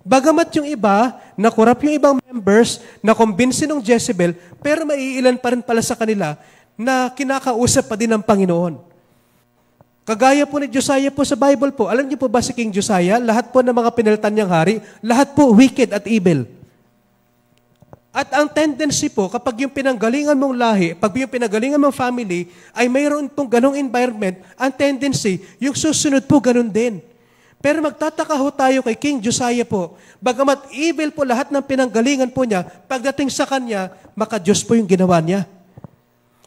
Bagamat yung iba, nakurap yung ibang members, nakumbinsi ng Jezebel, pero maiilan pa rin pala sa kanila na kinakausap pa din ng Panginoon. Kagaya po ni Josiah po sa Bible po. Alam niyo po ba si King Josiah? Lahat po ng mga pinalitan niyang hari, lahat po wicked at evil. At ang tendency po, kapag yung pinanggalingan mong lahi, pag yung pinanggalingan mong family, ay mayroon pong ganong environment, ang tendency, yung susunod po ganon din. Pero magtataka ho tayo kay King Josiah po, bagamat evil po lahat ng pinanggalingan po niya, pagdating sa kanya, maka-Diyos po yung ginawa niya.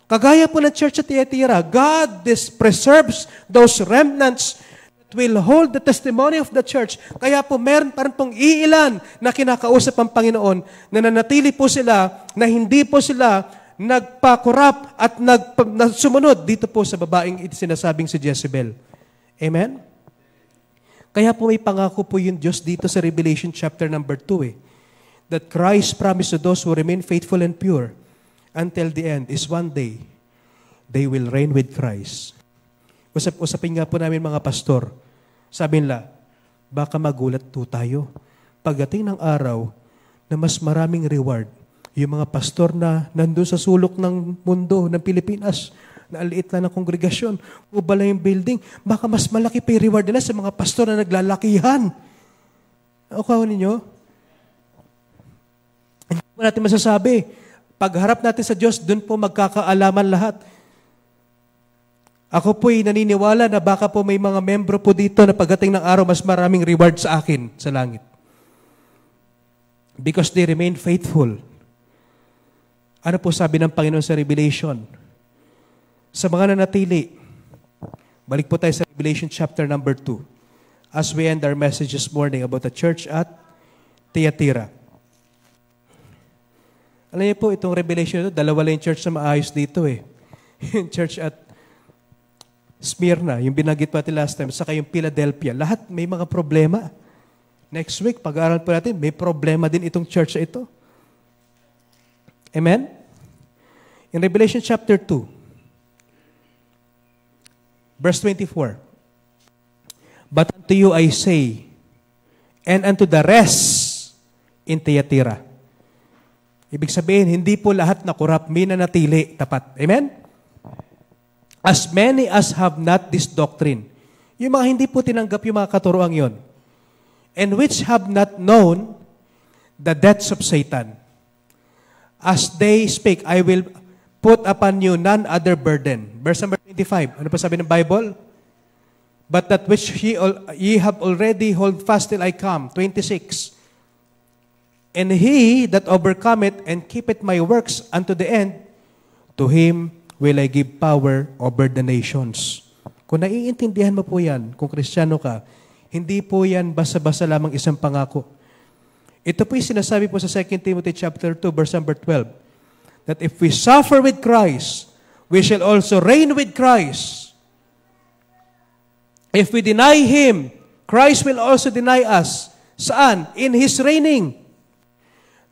Kagaya po ng church at Thyatira, God preserves those remnants that will hold the testimony of the church. Kaya po meron pa rin pong iilan na kinakausap ang Panginoon na nanatili po sila, na hindi po sila nagpakurap at sumunod dito po sa babaeng sinasabing si Jezebel. Amen? Kaya po may pangako po yung Diyos dito sa Revelation chapter number 2 that Christ promised to those who remain faithful and pure until the end is one day, they will reign with Christ. Usapin nga po namin mga pastor, sabi nila, baka magulat po tayo pagdating ng araw na mas maraming reward Yung mga pastor na nandun sa sulok ng mundo, ng Pilipinas, na aliit na ng kongregasyon, ubala yung building, baka mas malaki pa yung reward nila sa mga pastor na naglalakihan. O kawan ninyo? Hindi po natin masasabi. Pagharap natin sa Diyos, dun po magkakaalaman lahat. Ako po'y naniniwala na baka po may mga membro po dito na pagdating ng araw, mas maraming reward sa akin sa langit. Because they remain faithful. Ano po sabi ng Panginoon sa Revelation? Sa mga nanatili, balik po tayo sa Revelation chapter number 2 as we end our message this morning about the church at Thyatira. Alam niyo po, itong Revelation ito, dalawa lang yung church na maayos dito eh. Yung church at Smyrna, yung binanggit natin last time, saka yung Philadelphia. Lahat may mga problema. Next week, pag-aaral po natin, may problema din itong church na ito. Amen? In Revelation chapter 2, verse 24, "But unto you I say, and unto the rest in Thyatira." Ibig sabihin, hindi po lahat na corrupt, may nanatili, tapat. Amen? "As many as have not this doctrine." Yung mga hindi po tinanggap yung mga katuroang yon. "And which have not known the depths of Satan. As they speak, I will put upon you none other burden." Verse number 25. Ano pa sabi ng Bible? "But that which ye have already hold fast till I come." 26. "And he that overcometh and keepeth my works unto the end, to him will I give power over the nations." Kung naiintindihan mo po yan, kung Kristiyano ka, hindi po yan basa-basa lamang isang pangako. Ito po yung sinasabi po sa 2 Timothy chapter 2, verse number 12, that if we suffer with Christ, we shall also reign with Christ. If we deny Him, Christ will also deny us. Saan? In His reigning.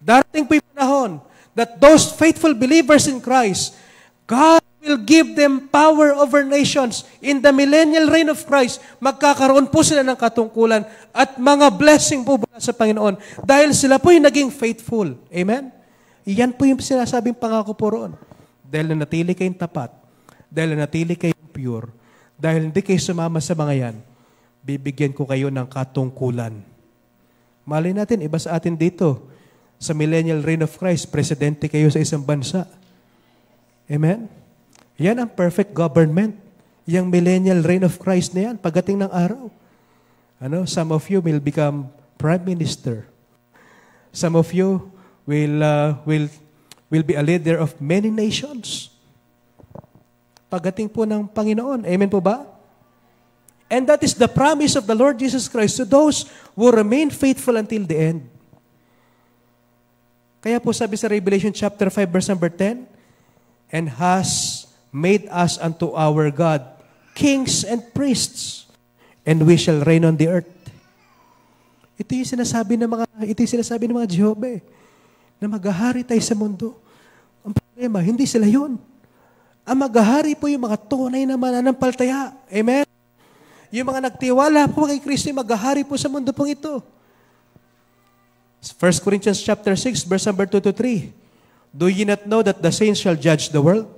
Darating po yung panahon that those faithful believers in Christ, God will give them power over nations. In the millennial reign of Christ, magkakaroon po sila ng katungkulan at mga blessing po mula sa Panginoon dahil sila po yung naging faithful. Amen? Iyan po yung sinasabing pangako po roon. Dahil nanatili kayong tapat, dahil nanatili kayong pure, dahil hindi kayo sumama sa mga yan, bibigyan ko kayo ng katungkulan. Malay natin, iba sa atin dito, sa millennial reign of Christ, presidente kayo sa isang bansa. Amen? Yan ang perfect government. Yang millennial reign of Christ na yan, pagdating ng araw. Some of you will become prime minister. Some of you will be a leader of many nations. Pagdating po ng Panginoon. Amen po ba? And that is the promise of the Lord Jesus Christ to those who remain faithful until the end. Kaya po sabi sa Revelation chapter 5 verse number 10, "And has made us unto our God kings and priests, and we shall reign on the earth." Ito yung sinasabi ng mga Jehovah, na maghahari tayo sa mundo. Ang problema, hindi sila yun. Ang maghahari po yung mga tunay na mananampalataya. Amen? Yung mga nagtiwala po kay Kristo, maghahari po sa mundo pong ito. 1 Corinthians chapter 6, verse number 2 to 3. "Do ye not know that the saints shall judge the world?"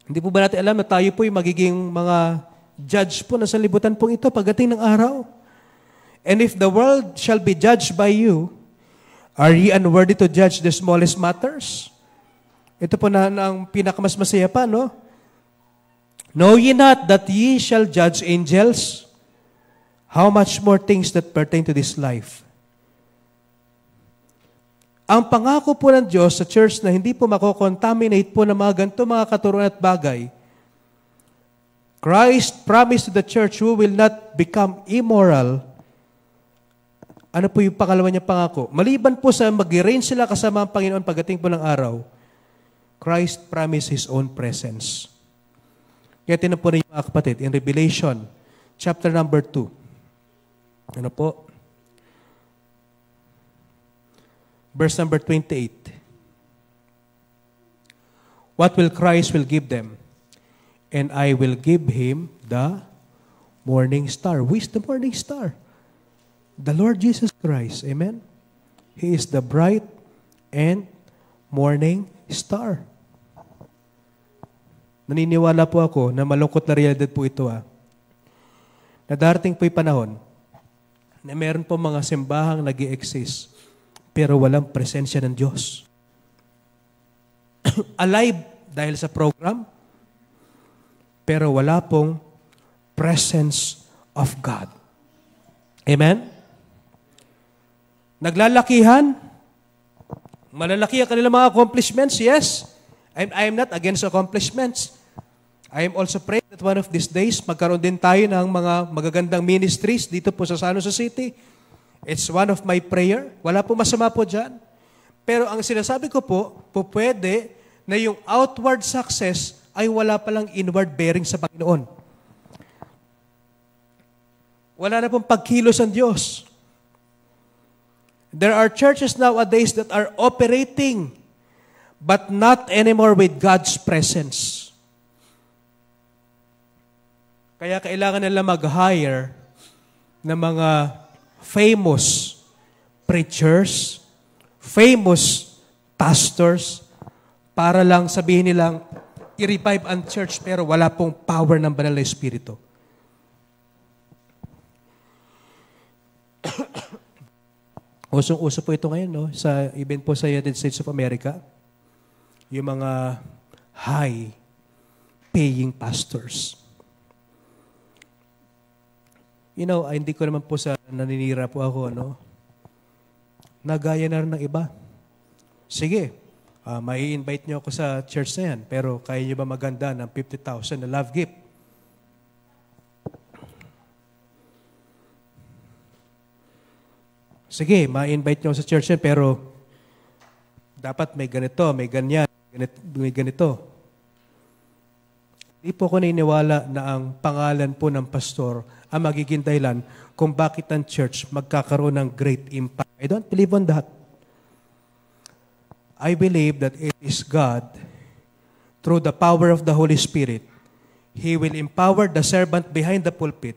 Hindi po ba natin alam na tayo po yung magiging mga judge po na sa libutan pong ito pagdating ng araw? "And if the world shall be judged by you, are ye unworthy to judge the smallest matters?" Ito po na ang pinakamas masaya pa, no? "Know ye not that ye shall judge angels? How much more things that pertain to this life?" Ang pangako po ng Diyos sa church na hindi po mako-contaminate po ng mga ganito mga katuruan at bagay, Christ promised to the church who will not become immoral. Ano po yung pangalawa niya pangako? Maliban po sa mag-reign sila kasama ang Panginoon pagdating po ng araw, Christ promised His own presence. Kaya tinan po rin mga kapatid, in Revelation, chapter number 2. Ano po? Verse number 28. "What will Christ will give them? And I will give him the morning star." Who is the morning star? The Lord Jesus Christ. Amen? He is the bright and morning star. Naniniwala po ako na malungkot na realidad po ito na darating po'y panahon na meron po mga simbahang nag-i-exist pero walang presensya ng Diyos. Alive dahil sa program, pero wala pong presence of God. Amen? Naglalakihan, malalaki ang kanilang mga accomplishments, yes. I am not against accomplishments. I am also praying that one of these days, magkaroon din tayo ng mga magagandang ministries dito po sa San Jose City. It's one of my prayer. Wala po masama po dyan. Pero ang sinasabi ko po pwede na yung outward success ay wala palang inward bearing sa Panginoon. Wala na pong pagkilos ang Diyos. There are churches nowadays that are operating but not anymore with God's presence. Kaya kailangan nila mag-hire ng mga famous preachers, famous pastors, para lang sabihin nilang i-revive ang church pero wala pong power ng Banal na Espiritu. Usong-uso po ito ngayon, no? Even po sa United States of America, yung mga high-paying pastors. You know, hindi ko naman po sa naninira po ako, no? Nagaya na rin ng iba. Sige, may invite nyo ako sa church na yan, pero kaya nyo ba maganda ng 50,000 na love gift? Sige, ma-invite nyo sa church yan, pero dapat may ganito, may ganyan, may ganito. Hindi po ako naniniwala na ang pangalan po ng pastor ang magiging dahilan kung bakit ang church magkakaroon ng great impact. I don't believe on that. I believe that it is God, through the power of the Holy Spirit, He will empower the servant behind the pulpit,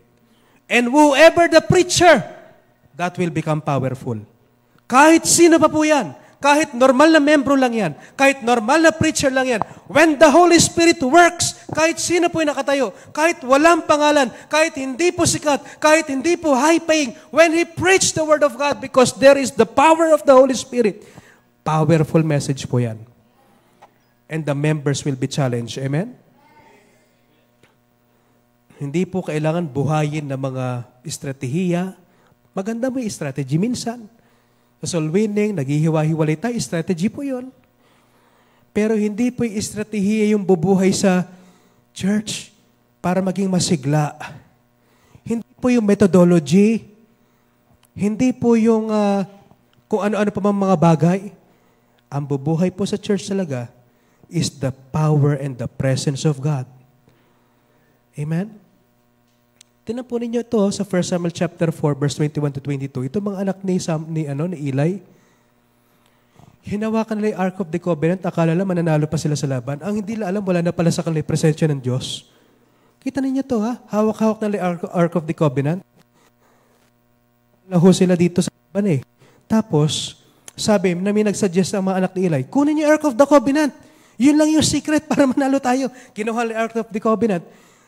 and whoever the preacher, that will become powerful. Kahit sino pa po yan, kahit normal na membro lang yan, kahit normal na preacher lang yan, when the Holy Spirit works, kahit sino po yung nakatayo, kahit walang pangalan, kahit hindi po sikat, kahit hindi po high-paying, when He preached the Word of God, because there is the power of the Holy Spirit, powerful message po yan. And the members will be challenged. Amen? Hindi po kailangan buhayin ng mga estratehiya. Maganda mo yung strategy minsan. Sa soul winning, naghihiwa-hiwalay tayo, strategy po yun. Pero hindi po yung estratehiya yung bubuhay sa church para maging masigla. Hindi po yung methodology. Hindi po yung kung ano-ano pa mga bagay. Ang bubuhay po sa church talaga is the power and the presence of God. Amen? Tingnan po ninyo ito sa 1 Samuel chapter 4, verse 21 to 22. Ito mga anak ni Eli. Hinawakan nila yung Ark of the Covenant. Akala lang mananalo pa sila sa laban. Ang hindi nila alam, wala na pala sa kanila yung presensya ng Diyos. Kita ninyo ito, ha? Hawak-hawak nila yung Ark of the Covenant. Laho sila dito sa laban eh. Tapos, sabi, na may nagsuggest ang mga anak ni Eli, kunin niyo Ark of the Covenant. Yun lang yung secret para manalo tayo. Kinuha nila Ark of the Covenant.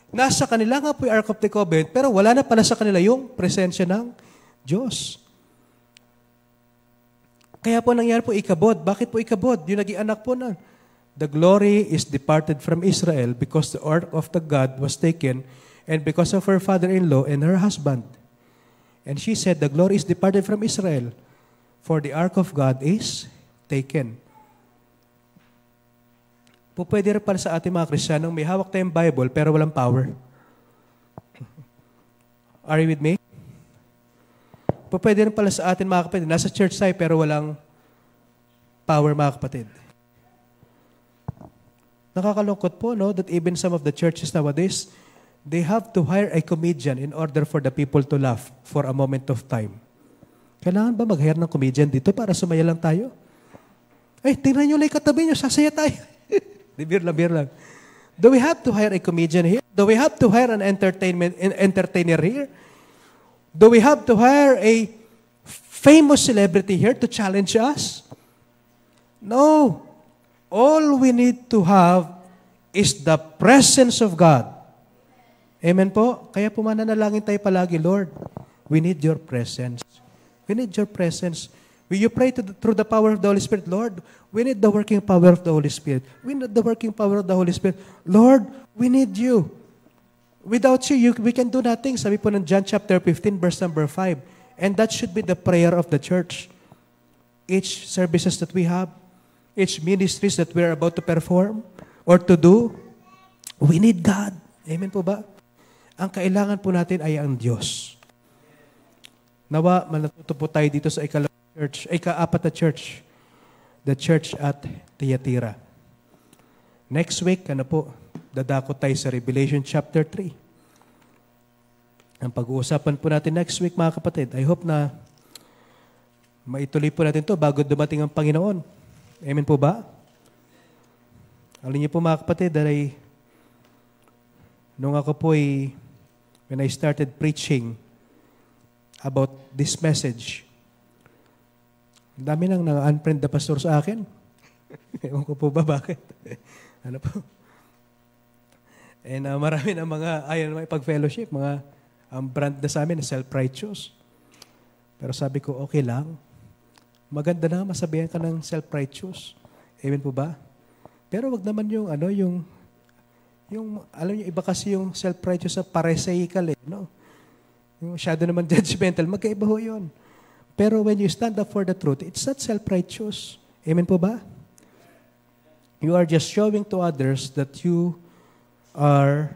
Nasa kanila nga po yung Ark of the Covenant, pero wala na pala sa kanila yung presensya ng Diyos. Kaya po nangyari po Ikabod. Bakit po Ikabod? Yung naging anak po na. The glory is departed from Israel because the Ark of the God was taken and because of her father-in-law and her husband. And she said, the glory is departed from Israel for the Ark of God is taken. Pwede rin pala sa ating mga Kristiyanong may hawak tayong Bible pero walang power. Are you with me? Pwede rin pala sa atin mga kapatid, nasa church tayo pero walang power mga kapatid. Nakakalungkot po, no, that even some of the churches nowadays, they have to hire a comedian in order for the people to laugh for a moment of time. Kailangan ba mag-hire ng comedian dito para sumaya lang tayo? Ay, tingnan nyo lang katabi nyo, sasaya tayo. Beer lang. Do we have to hire a comedian here? Do we have to hire an entertainer here? Do we have to hire a famous celebrity here to challenge us? No. All we need to have is the presence of God. Amen po? Kaya po mananalangin tayo palagi, Lord, we need your presence. We need your presence. Will you pray through the power of the Holy Spirit? Lord, we need the working power of the Holy Spirit. We need the working power of the Holy Spirit. Lord, we need you. Without you, we can do nothing. Sabi po ng John chapter 15, verse number 5. And that should be the prayer of the church. Each services that we have, each ministries that we're about to perform or to do, we need God. Amen po ba? Ang kailangan po natin ay ang Diyos. Nawa, manatuto po tayo dito sa ika-apat na church, the church at Thyatira. Next week, dadako tayo sa Revelation chapter 3. Ang pag-uusapan po natin next week, mga kapatid, I hope na maituloy po natin to bago dumating ang Panginoon. Amen po ba? Alam niyo po, mga kapatid, nung ako po when I started preaching about this message, ang dami nang unfriend na pastor sa akin. Ewan ko po ba bakit? Ano po? And marami na mga ayaw na ipag-fellowship, mga brand na sa amin, self-righteous. Pero sabi ko, okay lang. Maganda na masabihan ka ng self-righteous. Amen po ba? Pero wag naman yung alam niyo, iba kasi yung self-righteous sa pharisaical no? Yung masyado naman judgmental, magkaiba ho yun. Pero when you stand up for the truth, it's not self-righteous. Amen po ba? You are just showing to others that you are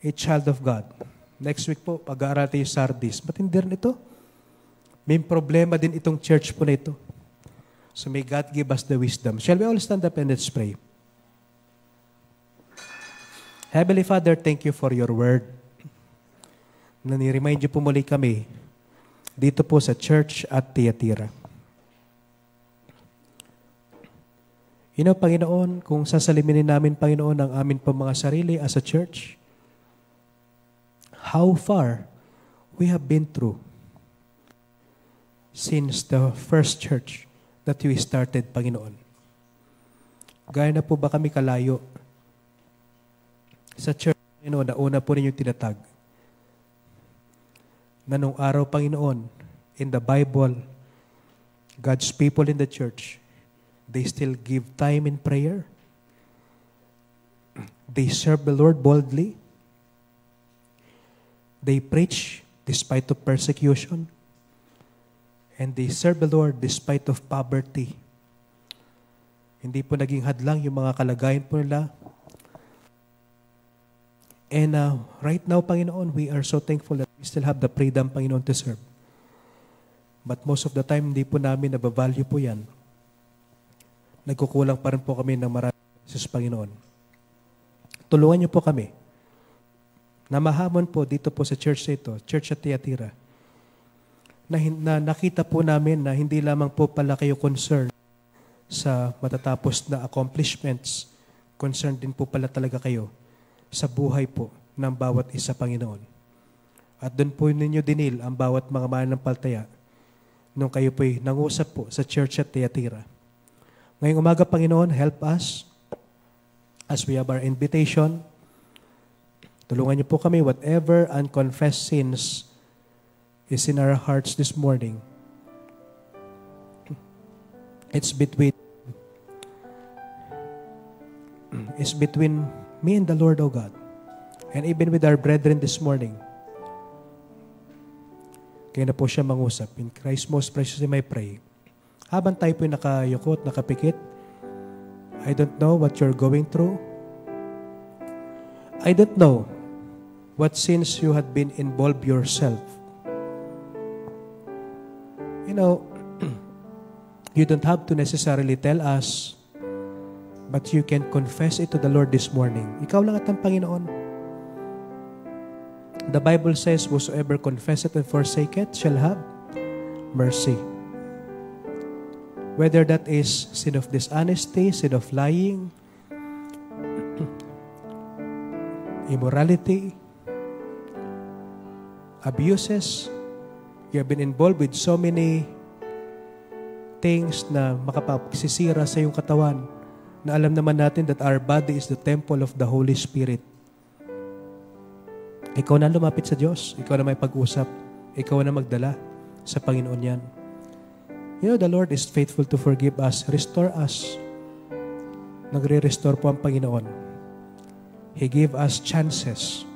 a child of God. Next week po, pag-aaral tayo Sardis. Matindi rin ito. May problema din itong church po na ito. So may God give us the wisdom. Shall we all stand up and let's pray? Heavenly Father, thank you for your word. Nani-remind niyo po muli kami dito po sa church at Thyatira. Panginoon, kung sasaliminin namin, Panginoon, ang amin po mga sarili as a church, how far we have been through since the first church that we started, Panginoon. Gaya na po ba kami kalayo sa church, Panginoon, na una po ninyong tinatag, na nung araw, Panginoon, in the Bible, God's people in the church, they still give time in prayer. They serve the Lord boldly. They preach despite of persecution. And they serve the Lord despite of poverty. Hindi po naging hadlang yung mga kalagayan po nila. And right now, Panginoon, we are so thankful that we still have the freedom, Panginoon, to serve. But most of the time, hindi po namin nabavalue po yan. Nagkukulang pa rin po kami ng maraming sa Panginoon. Tulungan niyo po kami na mahamon po dito po sa church ito, Church at Thyatira, na nakita po namin na hindi lamang po pala kayo concerned sa matatapos na accomplishments, concerned din po pala talaga kayo sa buhay po ng bawat isa, Panginoon. At doon po ninyo dinil ang bawat mga mananampalataya nung kayo po'y nangusap po sa Church at Thyatira. Ngayong umaga, Panginoon, help us as we have our invitation. Tulungan niyo po kami, whatever unconfessed sins is in our hearts this morning. It's between me and the Lord, O God. And even with our brethren this morning. Kaya na po siya mangusap. In Christ's most precious name I pray. Habang tayo po'y nakayukot, nakapikit, I don't know what you're going through. I don't know what sins you had been involved yourself. You don't have to necessarily tell us, but you can confess it to the Lord this morning. Ikaw lang at ang Panginoon. The Bible says, whosoever confesseth and forsaketh shall have mercy. Whether that is sin of dishonesty, sin of lying, immorality, abuses, you have been involved with so many things na makapagsisira sa iyong katawan, na alam naman natin that our body is the temple of the Holy Spirit. Ikaw na lumapit sa Diyos. Ikaw na may pag-usap. Ikaw na magdala sa Panginoon yan. You know, the Lord is faithful to forgive us, restore us. Nagre-restore po ang Panginoon. He gave us chances.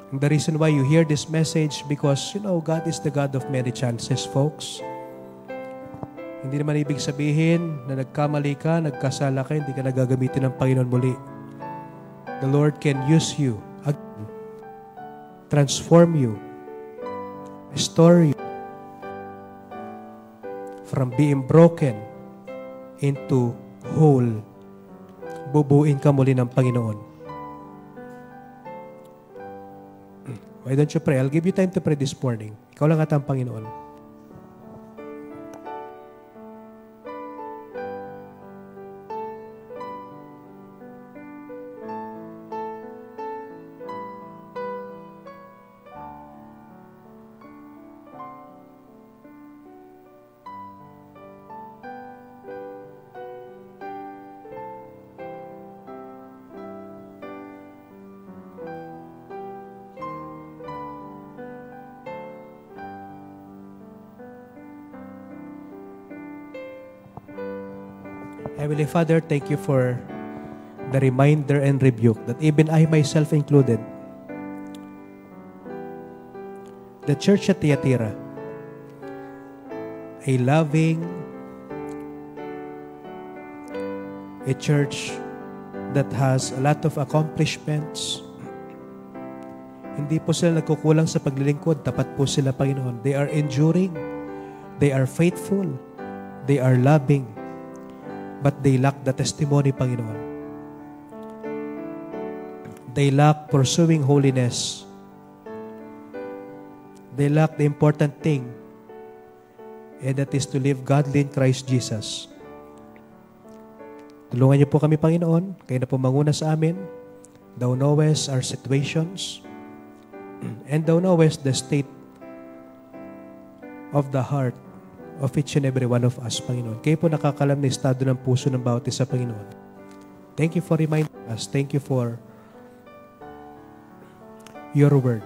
And the reason why you hear this message, because, you know, God is the God of many chances, folks. Hindi naman ibig sabihin na nagkamali ka, nagkasala ka, hindi ka nagagamitin ng Panginoon muli. The Lord can use you again, transform you, restore you from being broken into whole. Bubuin ka muli ng Panginoon. Why don't you pray? I'll give you time to pray this morning. Ikaw lang ata ang Panginoon. Heavenly Father, thank you for the reminder and rebuke that even I myself included, the church at Thyatira, a loving, a church that has a lot of accomplishments. Hindi po sila nagkukulang sa paglilingkod. Tapat po sila, Panginoon. They are enduring. They are faithful. They are loving. But they lack the testimony, Panginoon. They lack pursuing holiness. They lack the important thing, and that is to live godly in Christ Jesus. Tulungan niyo po kami, Panginoon. Kayo na po manguna sa amin. Thou knowest our situations, and Thou knowest the state of the heart of each and every one of us, Panginoon. Kayo po nakakalam na estado ng puso ng bawat isa, Panginoon. Thank you for reminding us. Thank you for your word.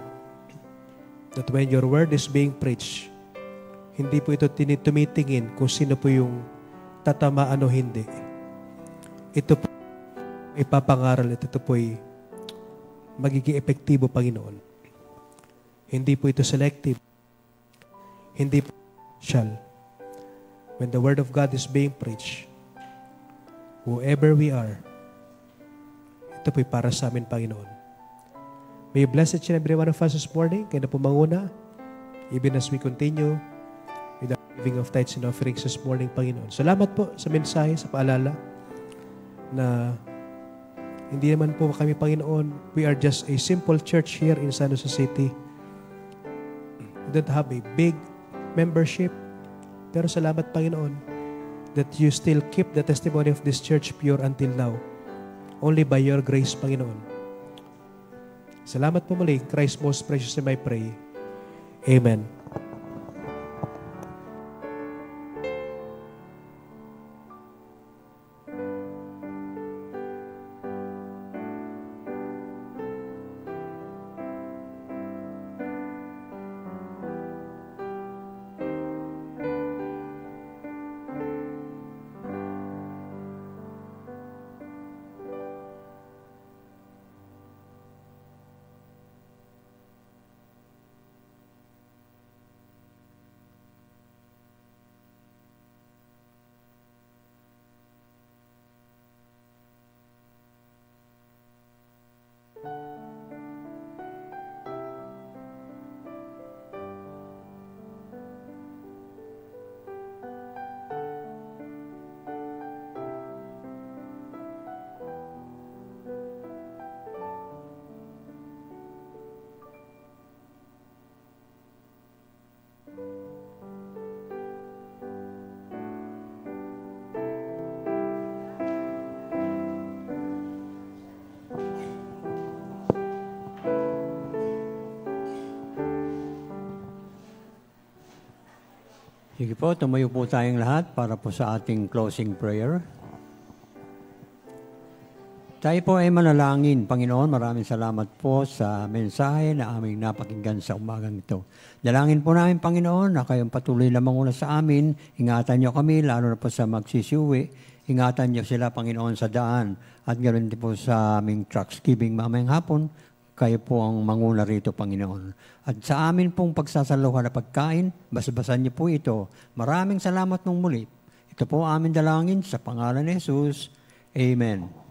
That when your word is being preached, hindi po ito tumitingin kung sino po yung tatamaan o hindi. Ito po ipapangaral at ito po ay magiging epektibo, Panginoon. Hindi po ito selective. Hindi po shall. When the word of God is being preached, whoever we are, ito po'y para sa amin, Panginoon. May you bless each and every one of us this morning. Kayo na po manguna, even as we continue with the giving of tithes and offerings this morning, Panginoon. Salamat po sa mensahe, sa paalala, na hindi naman po kami, Panginoon, we are just a simple church here in San Jose City. We don't have a big membership. Pero salamat, Panginoon, that you still keep the testimony of this church pure until now. Only by your grace, Panginoon. Salamat po muli. In Christ's most precious name I pray. Amen. Sige po, tumayo po tayong lahat para po sa ating closing prayer. Tayo po ay manalangin. Panginoon, maraming salamat po sa mensahe na aming napakinggan sa umagang ito. Dalangin po namin, Panginoon, na kayong patuloy na manguna sa amin. Ingatan niyo kami, lalo na po sa magsisiuwi. Ingatan niyo sila, Panginoon, sa daan. At ganoon din po sa aming Trucksgiving mamayang hapon. Kayo po ang manguna rito, Panginoon. At sa amin pong pagsasaluhan na pagkain, basabasan niyo po ito. Maraming salamat nung muli. Ito po aming dalangin sa pangalan ni Jesus. Amen.